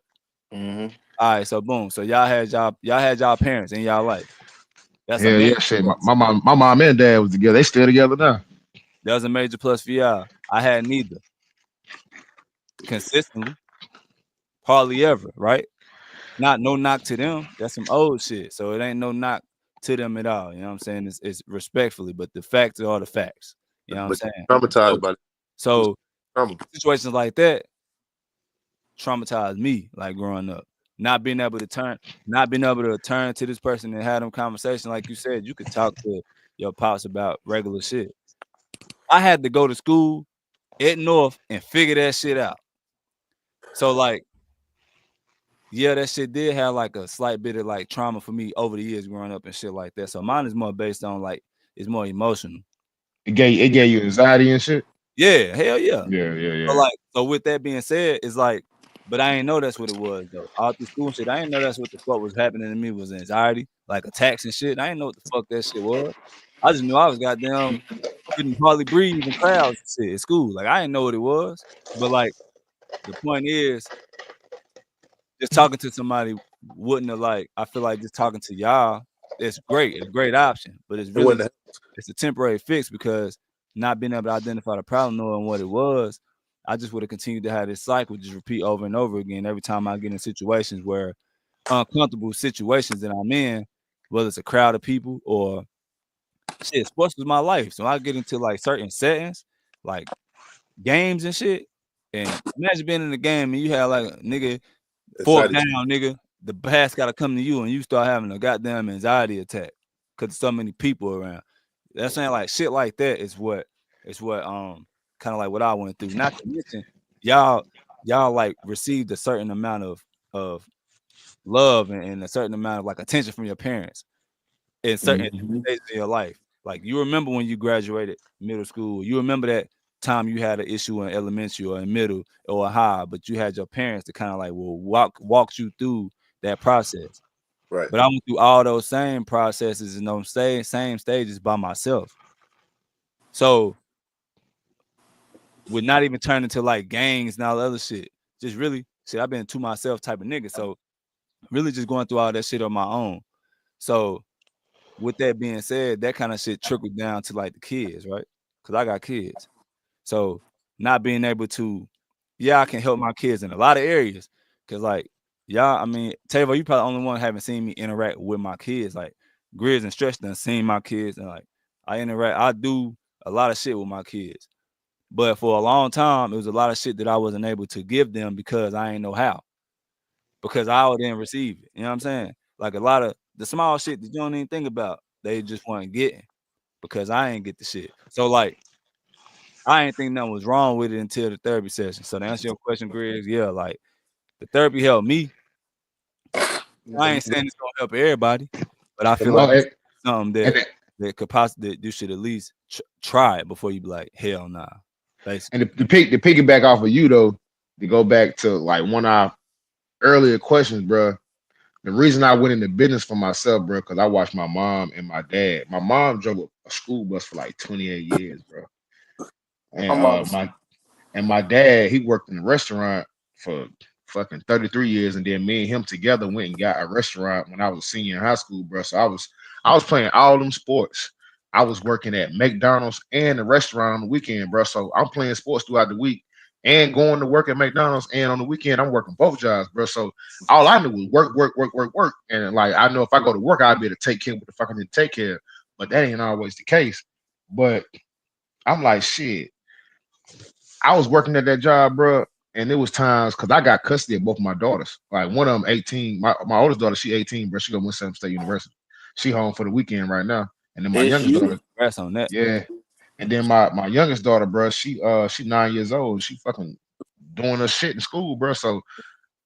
Mm-hmm. All right, so boom. So y'all had y'all parents in y'all life. That's a hell major yeah, shit. My, plus. my mom, my mom and dad was together. They still together now. That was a major plus for y'all. I had neither consistently, hardly ever, right? Not no knock to them. That's some old shit. So it ain't no knock to them at all. You know what I'm saying? It's respectfully, but the facts are the facts. You know what I'm But saying? traumatized So, by what's so trauma. situations like that traumatized me, like growing up. Not being able to turn to this person and have them conversation. Like you said, you could talk to your pops about regular shit. I had to go to school at North and figure that shit out. So like, yeah, that shit did have like a slight bit of like trauma for me over the years growing up and shit like that. So mine is more based on like it's more emotional. It gave you anxiety and shit. Yeah, hell yeah. Yeah, yeah, So yeah. like, so with that being said, it's like, but I ain't know that's what it was though. All through school and shit, I ain't know that's what the fuck was happening to me was anxiety, like attacks and shit. I ain't know what the fuck that shit was. I just knew I was goddamn couldn't hardly breathe in crowds and shit at school. Like I didn't know what it was. But like the point is, just talking to somebody wouldn't have like I feel like just talking to y'all, it's great, it's a great option, but It wasn't it's a temporary fix because not being able to identify the problem, knowing what it was, I just would have continued to have this cycle just repeat over and over again every time I get in situations where uncomfortable situations that I'm in whether it's a crowd of people or shit. Sports was my life, so I get into like certain settings, like games and shit. And imagine being in the game and you have like nigga fourth Excited. down, nigga. The pass got to come to you, and you start having a goddamn anxiety attack because so many people around. That's saying like shit like that is what kind of like what I went through. Not to mention y'all like received a certain amount of love and a certain amount of like attention from your parents in certain Mm-hmm. stages of your life. Like you remember when you graduated middle school, you remember that time you had an issue in elementary or in middle or high, but you had your parents to kind of like will walk you through that process. Right. But I went through all those same processes and those same stages by myself. So would not even turn into like gangs and all the other shit. Just really shit. I've been to myself type of nigga. So really just going through all that shit on my own. So with that being said, that kind of shit trickled down to like the kids, right? Because I got kids. So not being able to, yeah, I can help my kids in a lot of areas. Cause like, y'all, I mean, Tavo, you probably the only one haven't seen me interact with my kids. Like Grizz and Stretch done seen my kids and like I do a lot of shit with my kids. But for a long time, it was a lot of shit that I wasn't able to give them because I ain't know how. Because I didn't receive it. You know what I'm saying? Like a lot of the small shit that you don't even think about, they just weren't getting because I ain't get the shit. So like I ain't think nothing was wrong with it until the therapy session. So to answer your question, Griggs, yeah, like the therapy helped me. I ain't saying it's gonna help everybody, but I The feel like mo- it's and, something and that could possibly that you should at least try it before you be like, hell nah. Basically. and the piggyback off of you though, to go back to like one of our earlier questions, bro. The reason I went into business for myself, bro, because I watched my mom and my dad. My mom drove a school bus for like 28 years, bro. And I'm on. my dad, he worked in a restaurant for fucking 33 years, and then me and him together went and got a restaurant when I was a senior in high school, bro. So I was playing all them sports. I was working at McDonald's and the restaurant on the weekend, bro. So I'm playing sports throughout the week and going to work at McDonald's, and on the weekend I'm working both jobs, bro. So all I knew was work, work, work, work, work. And like I know if I go to work, I'll be able to take care of what the fuck I need to take care of. But that ain't always the case. But I'm like, shit. I was working at that job, bro, and it was times because I got custody of both my daughters. Like one of them 18. My oldest daughter, she 18, bro. She go Winston State University. She home for the weekend right now. And then my It's youngest you. daughter, Congrats on that. yeah. And then my youngest daughter, bro, she 9 years old. She fucking doing her shit in school, bro. So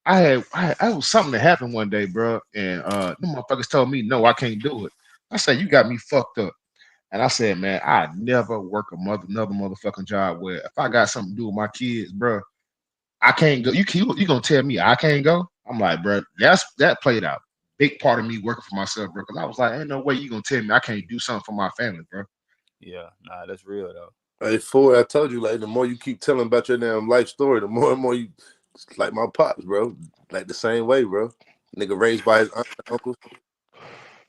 I was something that happened one day, bro, and them motherfuckers told me no, I can't do it. I said, you got me fucked up. And I said, man, I never work another motherfucking job where if I got something to do with my kids, bro, I can't go. You gonna tell me I can't go? I'm like, bro, that played out. Big part of me working for myself, bro. Because I was like, ain't no way you gonna tell me I can't do something for my family, bro. Yeah, nah, that's real though. Hey, fool, I told you, like, the more you keep telling about your damn life story, the more and more you, it's like my pops, bro. Like, the same way, bro. Nigga raised by his aunt and uncles.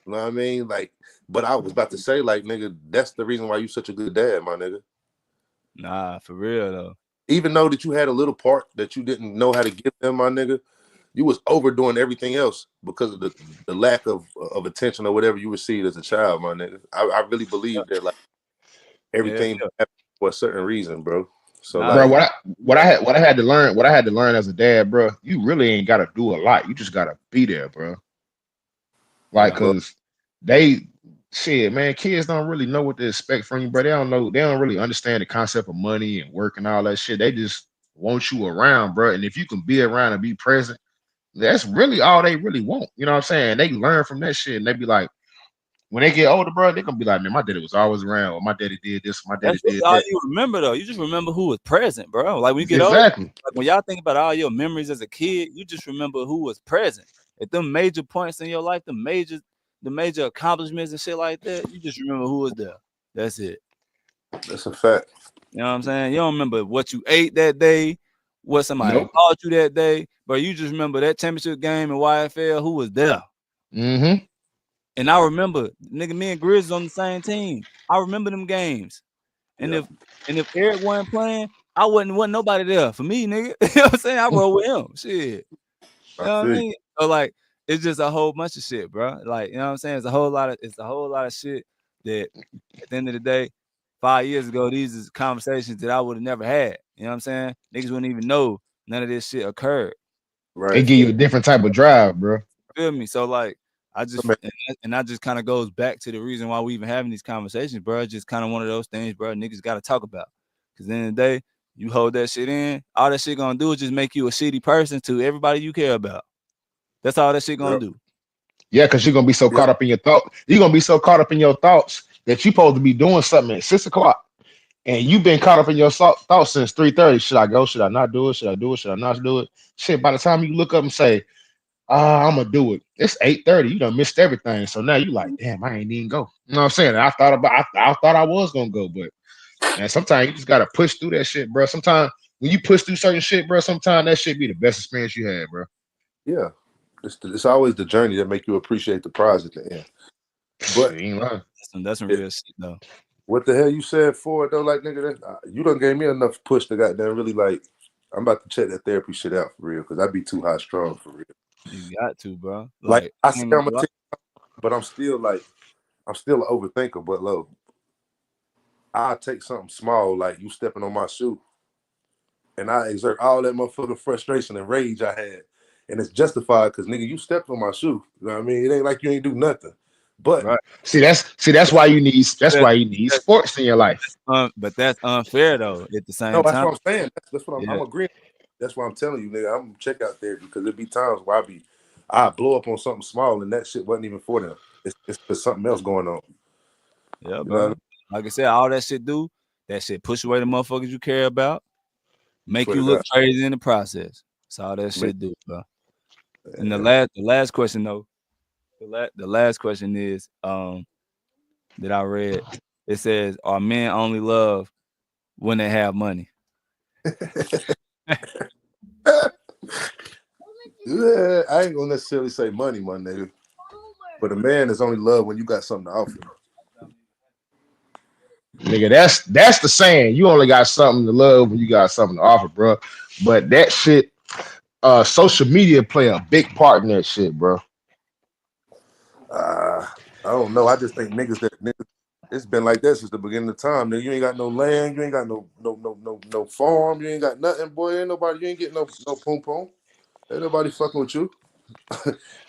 You know what I mean? Like, but I was about to say, like, nigga, that's the reason why you such a good dad, my nigga. Nah, for real though. Even though that you had a little part that you didn't know how to give them, my nigga, you was overdoing everything else because of the lack of attention or whatever you received as a child, my nigga. I really believe that, like, Yeah, everything happened for a certain reason, bro. So, nah, Bro, like, what I had to learn as a dad, bro, you really ain't gotta do a lot. You just gotta be there, bro. Like, yeah, well, cause they shit, man, kids don't really know what to expect from you, bro. They don't really understand the concept of money and work and all that shit. They just want you around, bro. And if you can be around and be present, that's really all they really want. You know what I'm saying? They learn from that shit and they be like, when they get older, bro, they gonna be like, man, my daddy was always around, or my daddy did this, or my daddy that's really did all that. you remember though. You just remember who was present, bro. Like when you get older, Exactly. like when y'all think about all your memories as a kid, you just remember who was present. At them major points in your life, the major accomplishments and shit like that, you just remember who was there. That's it. that's a fact. You know what I'm saying? You don't remember what you ate that day, what somebody Nope. taught you that day, but you just remember that championship game in YFL, who was there. Mm-hmm. And I remember, nigga, me and Grizz on the same team. I remember them games. And Yeah, if Eric wasn't playing, I wasn't nobody there for me, nigga. You know what I'm saying? I roll with him. Shit. You I know what I feel you. mean? So like it's just a whole bunch of shit, bro. Like, you know what I'm saying? It's a whole lot of shit that at the end of the day, 5 years ago, these is conversations that I would have never had. You know what I'm saying? Niggas wouldn't even know none of this shit occurred. It Right. give you a different type of drive, bro. Feel me? So like, I So, just man, and that just kind of goes back to the reason why we even having these conversations, bro. It's just kind of one of those things, bro. Niggas got to talk about. Cause at the end of the day, you hold that shit in, all that shit gonna do is just make you a shitty person to everybody you care about. That's all that shit gonna yep, do. Yeah, because you're gonna be so yep, caught up in your thought. You're gonna be so caught up in your thoughts that you're supposed to be doing something at 6 o'clock, and you've been caught up in your thoughts since 3:30. Should I go? Should I not do it? Should I do it? Should I not do it? Shit. By the time you look up and say, I'm gonna do it," it's 8:30. You done missed everything. So now you like, damn, I ain't even go. You know what I'm saying? I thought I was gonna go, but man, sometimes you just gotta push through that shit, bro. Sometimes when you push through certain shit, bro, sometimes that shit be the best experience you had, bro. yeah. It's always the journey that make you appreciate the prize at the end. But Shit, ain't lying. That's some it, real shit though. what the hell you said for it though? Like nigga, you done gave me enough push to goddamn really like. I'm about to check that therapy shit out for real because I be too high strung for real. You got to, bro. Like Like, I I say ain't I'm gonna a lie. but I'm still an overthinker. But low, I take something small like you stepping on my shoe, and I exert all that motherfucking frustration and rage I had, and it's justified because nigga, you stepped on my shoe. You know what I mean? It ain't like you ain't do nothing, but Right. See, that's why you need That, that, sports in your life. but that's unfair though. At the no, same that's time, what I'm saying. That's what yeah, I'm agreeing. That's why I'm telling you, nigga. I'm gonna check out there because there be times where I blow up on something small and that shit wasn't even for them. It's there's something else going on. yeah, You know what I bro. mean? Like I said, all that shit do, that shit push away the motherfuckers you care about, make Swear to you look God. crazy in the process. That's all that Man, shit do, bro. And yeah. the last question though, the last question is that I read. It says, "Are men only love when they have money?" Yeah, I ain't gonna necessarily say money, my nigga. But a man is only love when you got something to offer. Nigga, that's the saying. You only got something to love when you got something to offer, bro. But that shit, social media play a big part in that shit, bro. I don't know. I just think niggas, it's been like that since the beginning of time. Nigga, you ain't got no land, you ain't got no farm, you ain't got nothing, boy. Ain't nobody, you ain't getting no pom pom. Ain't nobody fucking with you.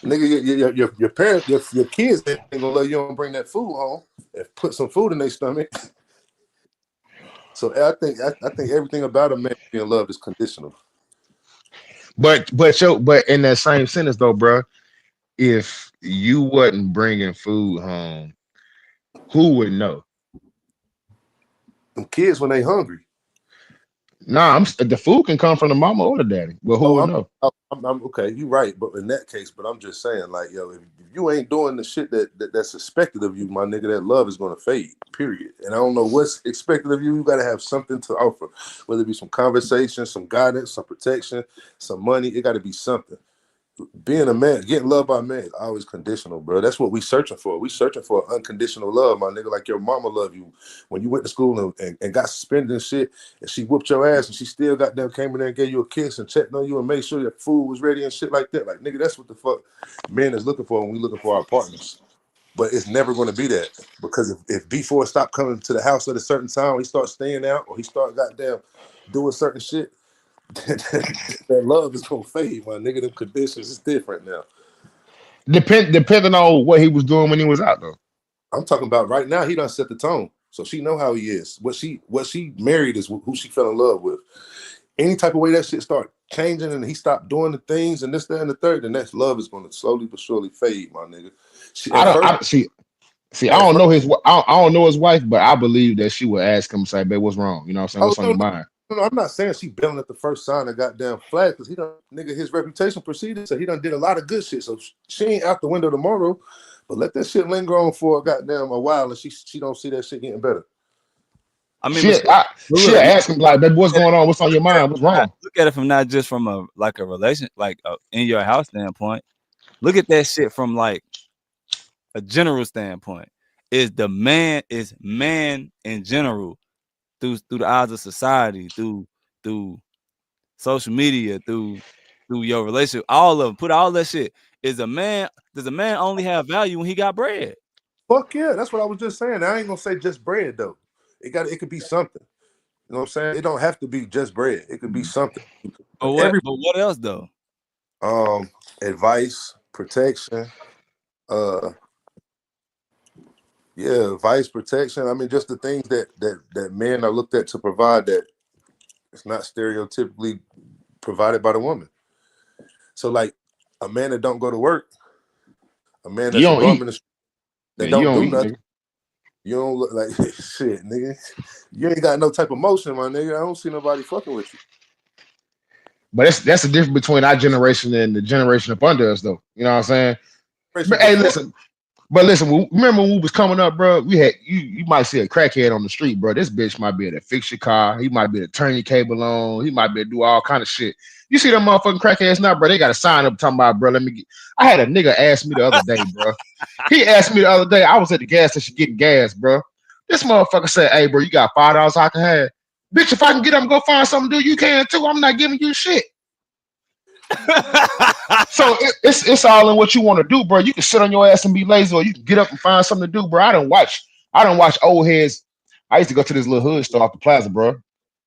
Nigga, your parents, your kids ain't gonna let you don't bring that food home and put some food in their stomach. So I think everything about a man being loved is conditional. But in that same sentence though, bro, if you wasn't bringing food home, who would know? Them kids when they hungry. Nah, the food can come from the mama or the daddy, but who Oh, would know? I'm okay. You right, but in that case, but I'm just saying, like, yo, if you ain't doing the shit that's expected of you, my nigga, that love is gonna fade. Period. And I don't know what's expected of you. You gotta have something to offer, whether it be some conversation, some guidance, some protection, some money. It got to be something. Being a man, getting loved by a man is always conditional, bro. That's what we searching for. We searching for unconditional love, my nigga. Like your mama loved you when you went to school and got suspended and shit, and she whooped your ass, and she still got there, came in there and gave you a kiss and checked on you and made sure your food was ready and shit like that. Like nigga, that's what the fuck men is looking for when we looking for our partners. But it's never going to be that because if B4 stop coming to the house at a certain time, he start staying out or he start goddamn doing certain shit, that love is gonna fade, my nigga. Them conditions is different now. Depending on what he was doing when he was out though. I'm talking about right now. He done set the tone, so she know how he is. What she married is who she fell in love with. Any type of way that shit start changing and he stopped doing the things and this, that, and the third, then that love is going to slowly but surely fade, my nigga. She I at don't. first, I see. I at don't first. know I don't know his wife, but I believe that she would ask him, say, "Babe, what's wrong? You know what I'm saying? Oh What's on no, your no, mind?" no, I'm not saying she bailing at the first sign of goddamn flag because he done nigga his reputation proceeded, so he done did a lot of good shit. So she ain't out the window tomorrow, but let that shit linger on for a goddamn a while, and she don't see that shit getting better. I mean, She she'll look, ask him like, "Baby, what's going on? What's on your mind? What's wrong?" look at it from not just from a like a relation, like in your house standpoint. Look at that shit from like a general standpoint. Is man in general through the eyes of society, through social media, through through your relationship. All of them. Put all that shit. Does a man only have value when he got bread? Fuck yeah, that's what I was just saying. I ain't gonna say just bread though. It could be something. You know what I'm saying? It don't have to be just bread. It could be something. But But what else though? Advice, protection, advice, protection. I mean, just the things that men are looked at to provide that it's not stereotypically provided by the woman. So like a man that don't go to work, a man You that's a don't bum eat. in the street Yeah, that you don't don't do eat, nothing. nigga. You don't look like shit, nigga. You ain't got no type of motion, my nigga. I don't see nobody fucking with you. But that's the difference between our generation and the generation up under us, though. You know what I'm saying? Generation But hey, before, listen. But listen, remember when we was coming up, bro? We had you might see a crackhead on the street, bro. This bitch might be able to fix your car. He might be able to turn your cable on. He might be able to do all kind of shit. You see them motherfucking crackheads now, bro? They got a sign up talking about, bro. Let me get. I had a nigga ask me the other day, bro. He asked me the other day. I was at the gas station getting gas, bro. This motherfucker said, "Hey, bro, you got $5 I can have." Bitch, if I can get up and go find something to do, you can too. I'm not giving you shit. So it's all in what you want to do, bro. You can sit on your ass and be lazy, or you can get up and find something to do, bro. I don't watch old heads. I used to go to this little hood store off the plaza, bro.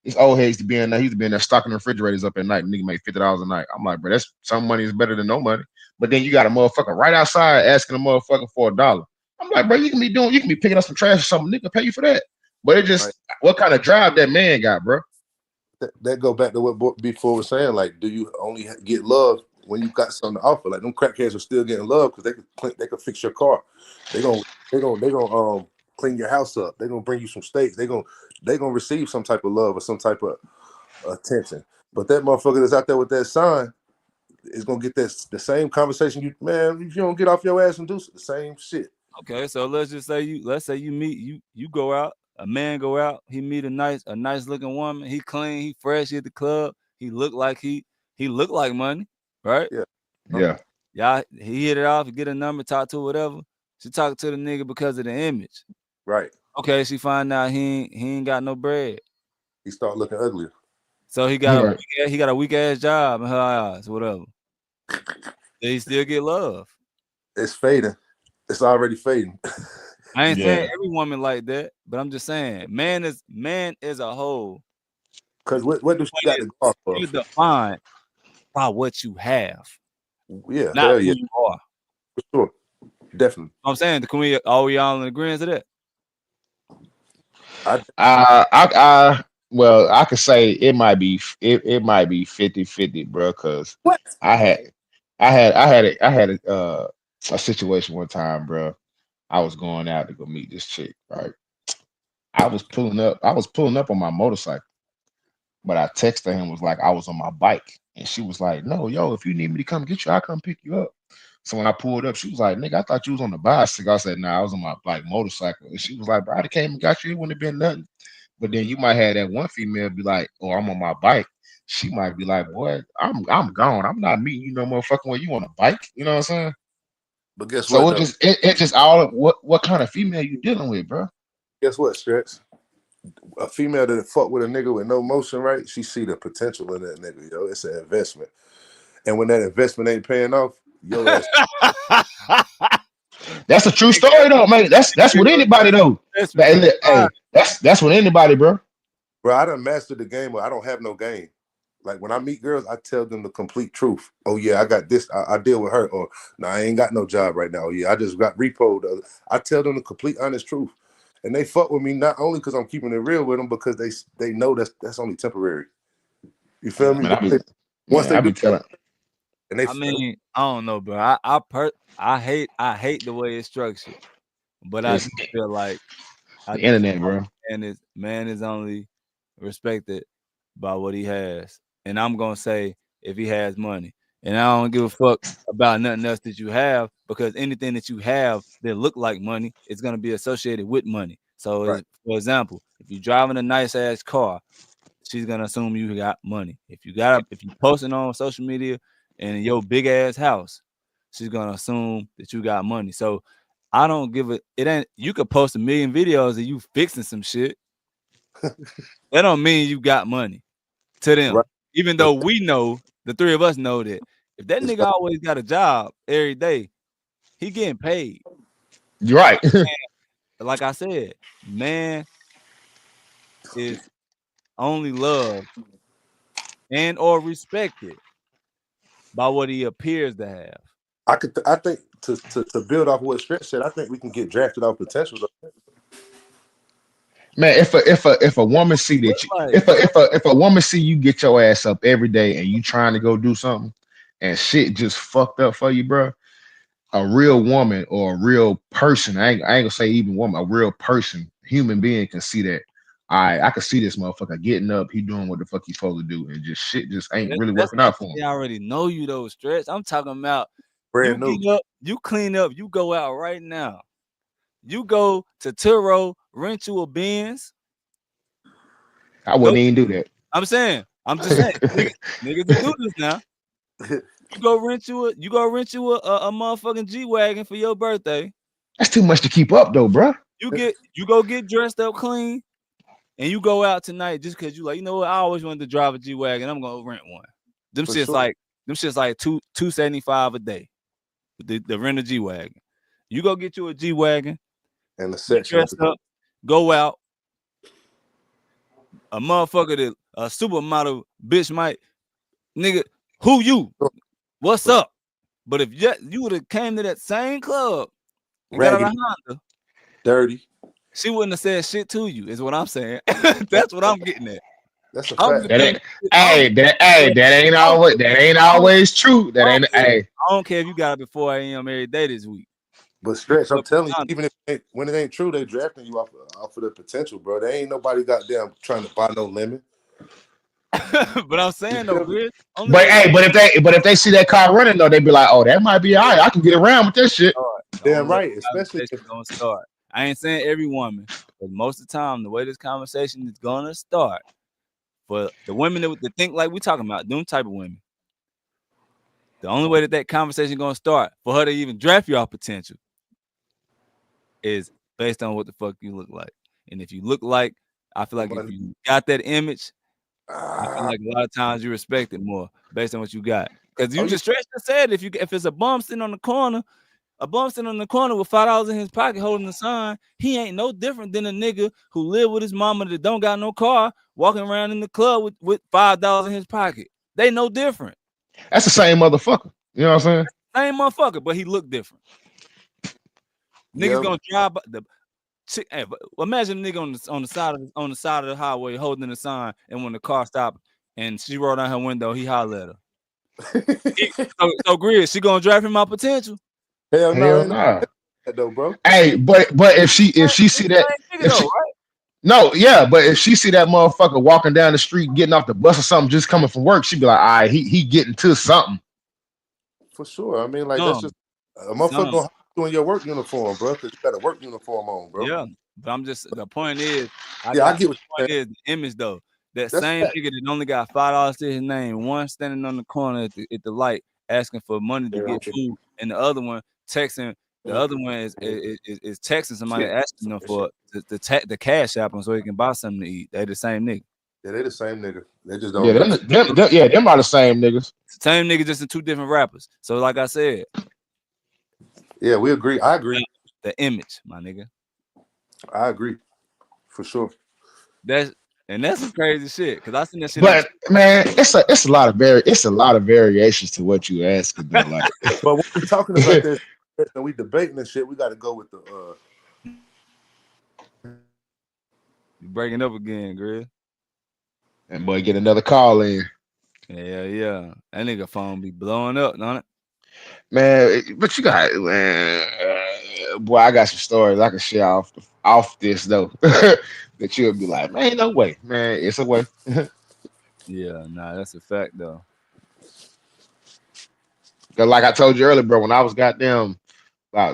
This old head used to be in there. He used to be in there stocking refrigerators up at night. Nigga make $50 a night. I'm like, bro, that's some money is better than no money. But then you got a motherfucker right outside asking a motherfucker for $1. I'm like, bro, you can be picking up some trash or something. Nigga pay you for that. But it right? just what kind of drive that man got, bro? That go back to what before was saying. Like, do you only get love when you got something to offer? Like, them crackheads are still getting love because they could fix your car. They gonna clean your house up. They gonna bring you some steaks. They gonna receive some type of love or some type of attention. But that motherfucker that's out there with that sign is gonna get the same conversation. If you don't get off your ass and do the same shit. Okay, so let's say you meet you go out, a man go out, he meet a nice looking woman, he clean, he fresh, he at the club, he look like money, right? Yeah, Yeah. Y'all he hit it off, get a number, talk to whatever. She talk to the nigga because of the image. right. Okay, she find out he ain't got no bread. He start looking uglier. So he got Right. a weak ass job in her eyes, whatever. They still get love. It's fading. It's already fading. I ain't saying Yeah. every woman like that, but I'm just saying man is a whole. Because what do she got to go off You're of? defined by what you have, Yeah, not hell who yeah, you are. for sure, definitely. I'm saying, can we all in agreement to that? I Well, I could say it might be 50-50, bro, because what? I had I had a situation one time, bro. I was going out to go meet this chick, right? I was pulling up on my motorcycle, but I texted him was like I was on my bike, and she was like, "No, yo, if you need me to come get you, I'll come pick you up." So when I pulled up, she was like, "Nigga, I thought you was on the bicycle." I said, "Nah, I was on my like motorcycle." And she was like, "Bro, I came and got you. It wouldn't have been nothing." But then you might have that one female be like, "Oh, I'm on my bike." She might be like, "Boy, I'm gone. I'm not meeting you no more fucking when you on a bike." You know what I'm saying? But guess So what it though? just it just all of what kind of female you dealing with, bro? Guess what, Stretch? A female that fuck with a nigga with no motion, right? She see the potential in that nigga, yo. It's an investment, and when that investment ain't paying off, your ass. That's a true story though, man. That's with anybody though. Investment. Hey, that's with anybody, bro. Bro, I done mastered the game, but I don't have no game. Like when I meet girls, I tell them the complete truth. Oh yeah, I got this. I deal with her. Or no, I ain't got no job right now. Oh yeah, I just got repoed. I tell them the complete honest truth, and they fuck with me not only because I'm keeping it real with them, because they know that's only temporary. You feel Yeah. me? Man, Once they I do, be telling. and they I mean, I don't know, bro. I hate the way it's structured, but I It's do feel like I the do feel internet, bro. man is only respected by what he has. And I'm gonna say if he has money. And I don't give a fuck about nothing else that you have because anything that you have that look like money is gonna be associated with money. So right, for example, if you're driving a nice ass car, she's gonna assume you got money. If you posting on social media and in your big ass house, she's gonna assume that you got money. So I don't give a it ain't you could post a million videos of you fixing some shit. That don't mean you got money to them. right. Even But though we know the three of us know that if that It's nigga always got a job every day, he getting paid. You're right. Like I said, man is only loved and or respected by what he appears to have. I think to build off what Stretch said, I think we can get drafted off potential though. Man, if a woman see Look that you like if a woman see you get your ass up every day and you trying to go do something and shit just fucked up for you, bro, a real woman or a real person, I ain't gonna say even woman, a real person, human being can see that. I can see this motherfucker getting up, he doing what the fuck he's supposed to do, and just shit just ain't really that's working out for him. they already know you though, Stretch. I'm talking about you Brand new. get up, you clean up, you go out right now. You go to Turo, rent you a Benz. I Go, wouldn't even do that. I'm just saying, niggas to do this now. You go rent you a motherfucking G-Wagon for your birthday. That's too much to keep up though, bro. You go get dressed up clean, and you go out tonight just because you like, you know what, I always wanted to drive a G-Wagon. I'm gonna rent one. Them For shit's sure. like $275 a day. The rent a G-Wagon. You go get you a G-Wagon, And the get section. dressed up, go out. A motherfucker that a supermodel bitch might, nigga, who you? What's up? But if you would have came to that same club and got out Raggedy, of Honda, dirty. she wouldn't have said shit to you, is what I'm saying. That's what I'm getting at. That's a I don't fact. give a That damn. ain't that ain't always true. That ain't I don't care if you got it before 4 a.m. every day this week. But Stretch, I'm telling you, even if when it ain't true, they drafting you off of the potential, bro. They ain't nobody goddamn trying to buy no lemon. But I'm saying though, Grizz, only But way hey, but if they see that car running though, they be like, oh, that might be all right. I can get around with this shit. the Damn only way right, the especially if conversation gonna start. I ain't saying every woman, but most of the time, the way this conversation is gonna start for the women that think like we talking about, them type of women. The only way that conversation gonna start for her to even draft you off potential is based on what the fuck you look like. And if you look like, I feel like if money. you got that image, I feel like a lot of times you respect it more based on what you got. Because you Oh, just stretched and said if it's a bum sitting on the corner, with $5 in his pocket holding a sign, he ain't no different than a nigga who live with his mama that don't got no car, walking around in the club with $5 in his pocket. They no different. That's the same motherfucker. You know what I'm saying? Same motherfucker, but he look different. Niggas yeah. gonna drive by the hey, imagine a nigga on the side of the highway holding the sign, and when the car stopped and she rolled down her window, he hollered at her. So Grizz, she gonna draft him out potential? Hell no, Hell ain't no nah. that though, bro. Hey, but if she see that, Nigga if though, she right? no, yeah, but if she see that motherfucker walking down the street, getting off the bus or something, just coming from work, she be like, all right, he getting to something. For sure. I mean, like that's Some, just a motherfucker some, gonna doing your work uniform, bro, because you got a work uniform on, bro. yeah. But I'm just the point is, Yeah, I get what the you're point saying. is the image though. That That's same fact. nigga that only got $5 to his name, one standing on the corner at the light asking for money to get food, and the other one texting. The other one is texting somebody asking them for the cash app so he can buy something to eat. They the same nigga. Yeah, they the same nigga. They just Yeah, don't got them are the same niggas. Same nigga, just in two different rappers. So like I said, Yeah, we agree. I agree. the image, my nigga. I agree. For sure. That's some crazy shit. Cause I seen that shit on. But man, it's a lot of variations to what you asking though. Like, But when we talking about this and we debating this shit, we gotta go with the You breaking up again, Grizz. and boy, get another call in. Yeah. That nigga phone be blowing up, don't it? Man, but you got man, boy, I got some stories I can share off this though. That you'll be like, man, no way, man, it's a way. Yeah, nah, that's a fact though. Cause like I told you earlier, bro, when I was goddamn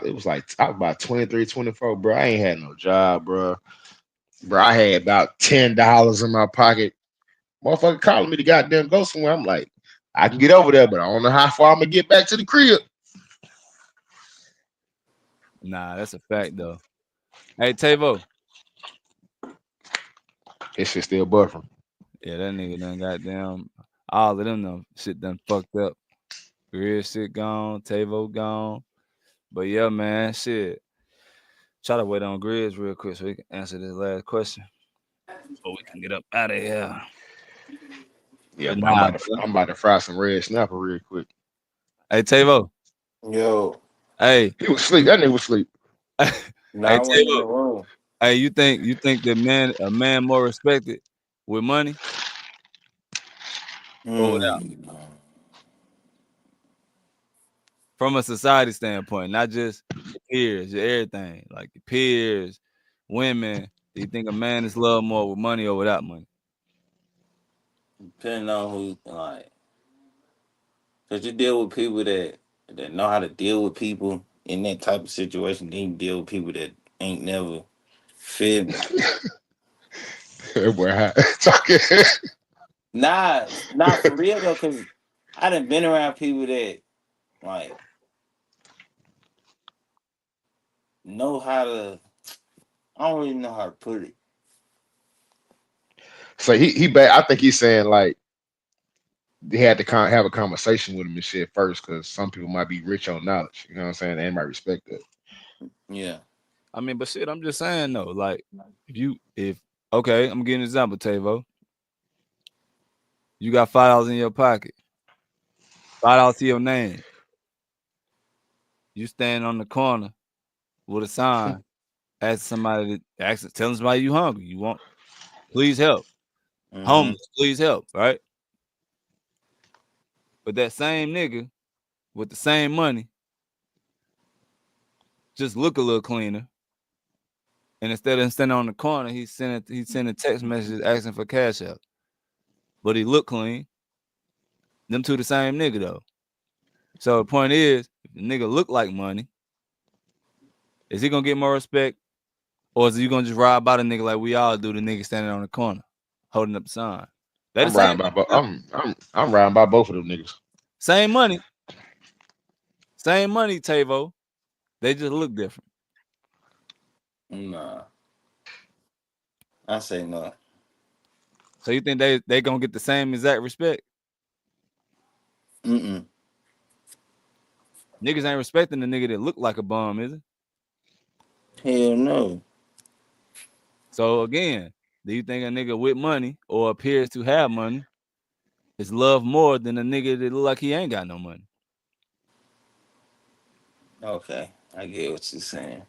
it was like I was about 23, 24, bro. I ain't had no job, bro. Bro, I had about $10 in my pocket. Motherfucker calling me to goddamn go somewhere. I'm like, I can get over there, but I don't know how far I'm gonna get back to the crib. Nah, that's a fact though. Hey Tavo. This shit still buffering. Yeah, that nigga done goddamn. All of them shit done fucked up. Real shit gone, Tavo gone. But yeah, man, shit. Try to wait on Grizz real quick so we can answer this last question. So we can get up out of here. Yeah, But but nah, bro. I'm about to fry some red snapper real quick. Hey Tavo. Yo, Hey. He was asleep. That nigga was asleep. Hey now I went in Tavo. the room. Hey, you think that a man more respected with money or without? Mm. From a society standpoint, not just your peers, your everything, like your peers, women. Do you think a man is loved more with money or without money? Depending on who, like, cause you deal with people that know how to deal with people in that type of situation. Then you deal with people that ain't never feel me. That boy hot. Talking. Nah, not for real though, cause I done been around people that like know how to. I don't really know how to put it. So he back. I think he's saying like they had to have a conversation with him and shit first, because some people might be rich on knowledge. You know what I'm saying? They might respect that. Yeah. I mean, but shit, I'm just saying though, like if okay, I'm giving an example, Tavo. You got $5 in your pocket, $5 to your name. You stand on the corner with a sign, ask somebody tell somebody you hungry. You want please help. Mm-hmm. Homeless, please help, right? But that same nigga with the same money just look a little cleaner. And instead of standing on the corner, he's sending text messages asking for cash out. But he look clean. Them two the same nigga though. So the point is, if the nigga look like money, is he gonna get more respect? Or is he gonna just ride by the nigga like we all do, the nigga standing on the corner, holding up the sign? They the I'm same riding by nigga, both. though. I'm riding by both of them niggas. Same money. Same money, Tavo. They just look different. Nah, I say no. So you think they gonna get the same exact respect? Mm-mm. Niggas ain't respecting the nigga that look like a bum, is it? Hell no. So again, do you think a nigga with money or appears to have money is loved more than a nigga that look like he ain't got no money? Okay, I get what you're saying.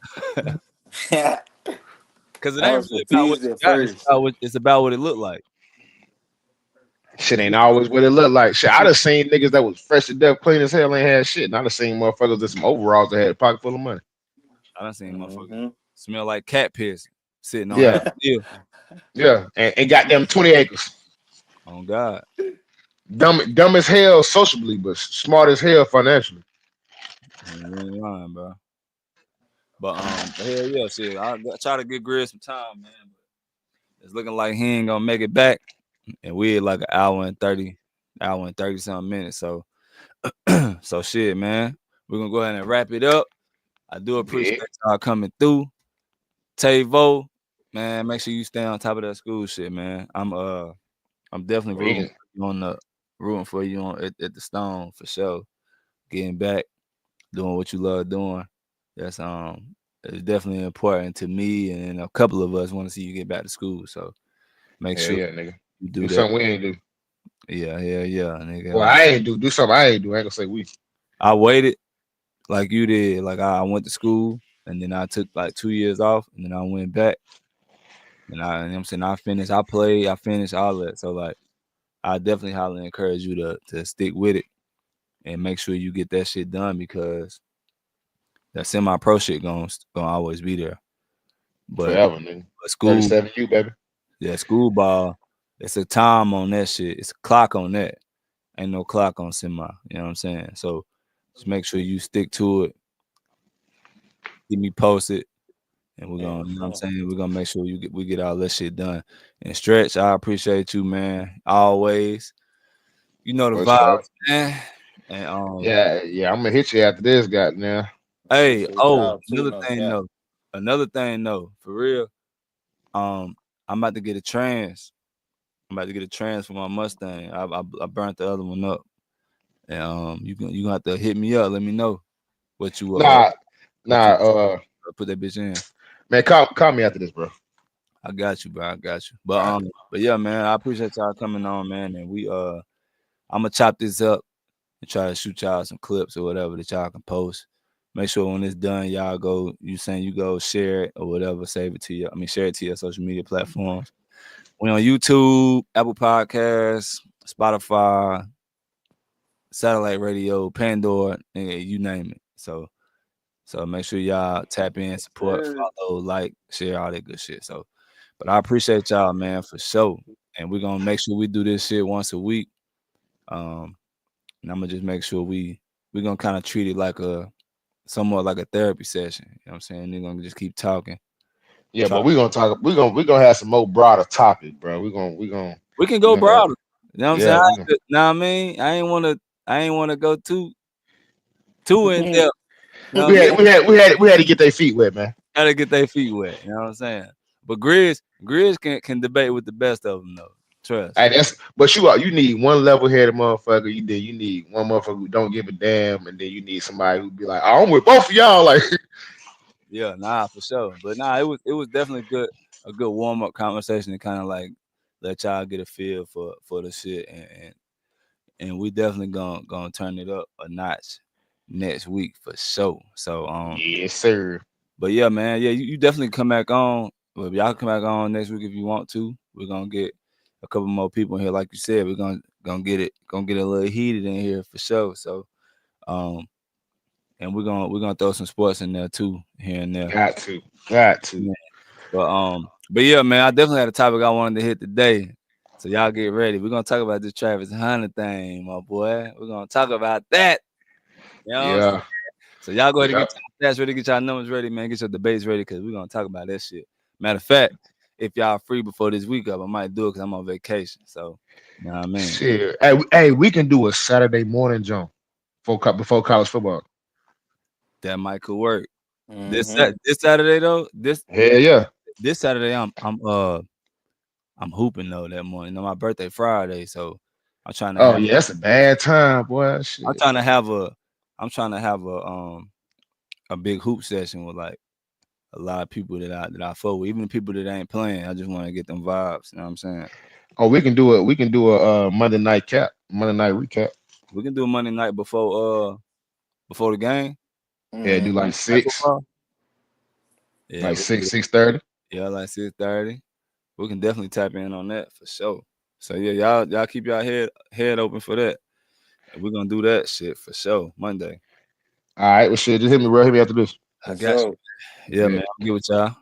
Because it I ain't was really about what confused at you got. It's first. about what it look like. Shit ain't always what it look like. Shit, I done seen niggas that was fresh to death, clean as hell, ain't had shit. And I done seen motherfuckers in some overalls that had a pocket full of money. I done seen motherfuckers Mm-hmm. smell like cat piss sitting on Yeah, half a deal. yeah, and got them 20 acres. On God. Dumb as hell socially, but smart as hell financially. You ain't lying, bro. But hell yeah, shit. Try to get Grid some time, man. But it's looking like he ain't gonna make it back. And we at like an hour and 30 something minutes. So so shit, man. We're gonna go ahead and wrap it up. I do appreciate Yeah, y'all coming through. Tavo, man, make sure you stay on top of that school shit, man. I'm definitely well, he can, rooting for you at the Stone for sure. Getting back, doing what you love doing. That's it's definitely important to me, and a couple of us want to see you get back to school. So make hell sure yeah, nigga. you Do do that. something we ain't do. Yeah, nigga. Well, I ain't do something I ain't do. I ain't gonna say we. I waited like you did. Like I went to school, and then I took like 2 years off, and then I went back, and you know what I'm saying, I finished. I played. I finished all that. So like, I definitely highly encourage you to stick with it and make sure you get that shit done because that semi-pro shit gonna always be there. But, Forever, nigga. but school, 37 you, baby. yeah, school ball, it's a time on that shit. It's a clock on that. Ain't no clock on semi. You know what I'm saying? So just make sure you stick to it. Keep me posted. And we're Yeah, gonna, you know what I'm so saying? We're gonna make sure we get all that shit done. And Stretch, I appreciate you, man. Always. You know the For vibes, sure. man. And Yeah, I'm gonna hit you after this, goddamn. hey, appreciate oh, y'all too, no cap. another thing though, for real. I'm about to get a trans. I'm about to get a trans for my Mustang. I burnt the other one up, and you gonna have to hit me up. Let me know what you Nah, what you nah. put that bitch in. Man, call me after this, bro. I got you, bro. I got you. All right. But yeah, man, I appreciate y'all coming on, man. And I'm gonna chop this up and try to shoot y'all some clips or whatever that y'all can post. Make sure when it's done, y'all go. You saying you go share it or whatever, save it to your. I mean, share it to your social media platforms. We on YouTube, Apple Podcasts, Spotify, satellite radio, Pandora, and you name it. So make sure y'all tap in, support, follow, like, share all that good shit. So, but I appreciate y'all, man, for sure. And we're gonna make sure we do this shit once a week. And I'm gonna just make sure we're gonna kind of treat it like somewhat like a therapy session. You know what I'm saying? They're gonna just keep talking. Yeah, Try. but we're gonna talk. We're gonna have some more broader topic, bro. We're gonna We can we're go gonna have. broader. You know what I'm saying? Yeah, we gonna. Nah, I mean, I ain't wanna go too in depth. You know what We I'm saying? had we had we had we had to get their feet wet, man. Gotta get their feet wet. You know what I'm saying? But Grizz can debate with the best of them though. Trust. Hey, but you need one level headed motherfucker. You need one motherfucker who don't give a damn, and then you need somebody who be like, oh, I'm with both of y'all. Like, Yeah, nah, for sure. But nah, it was definitely a good warm up conversation to kind of like let y'all get a feel for the shit, and we definitely gonna turn it up a notch next week for sure. So yes, sir. but yeah, man, yeah, you definitely come back on. Well, y'all come back on next week if you want to. We're gonna get a couple more people in here, like you said. We're gonna get a little heated in here for sure. So um, and we're gonna throw some sports in there too, here and there. Got to, got to. Yeah. But yeah, man, I definitely had a topic I wanted to hit today. So y'all get ready. We're gonna talk about this Travis Hunter thing, my boy. We're gonna talk about that. You know what I'm saying? Yeah, So y'all go ahead and yeah. get your stats ready, get y'all numbers ready, man. Get your debates ready because we're gonna talk about that shit. Matter of fact, if y'all free before this week up, I might do it because I'm on vacation. So you know what I mean? Shit. Hey, we can do a Saturday morning jump before college football. That might could work. Mm-hmm. This Saturday though, Hell yeah. this Saturday I'm hooping though that morning. You know, my birthday Friday, so I'm trying to Oh have yeah, that's a bad time, boy. I'm Shit. trying to have a I'm trying to have a big hoop session with like a lot of people that I fuck with, even the people that ain't playing. I just want to get them vibes. You know what I'm saying? Oh, we can do it. We can do a Monday night recap. We can do a Monday night before the game. Yeah, do Mm-hmm. like Night six, football. Yeah, like we can do six, that. 6:30. Yeah, like 6:30. We can definitely tap in on that for sure. So yeah, y'all keep y'all head open for that. And we're gonna do that shit for sure Monday. All right, well, shit, just hit me, bro. Hit me after this. I For got sure. you. Yeah, man. Bet. I'll get with y'all.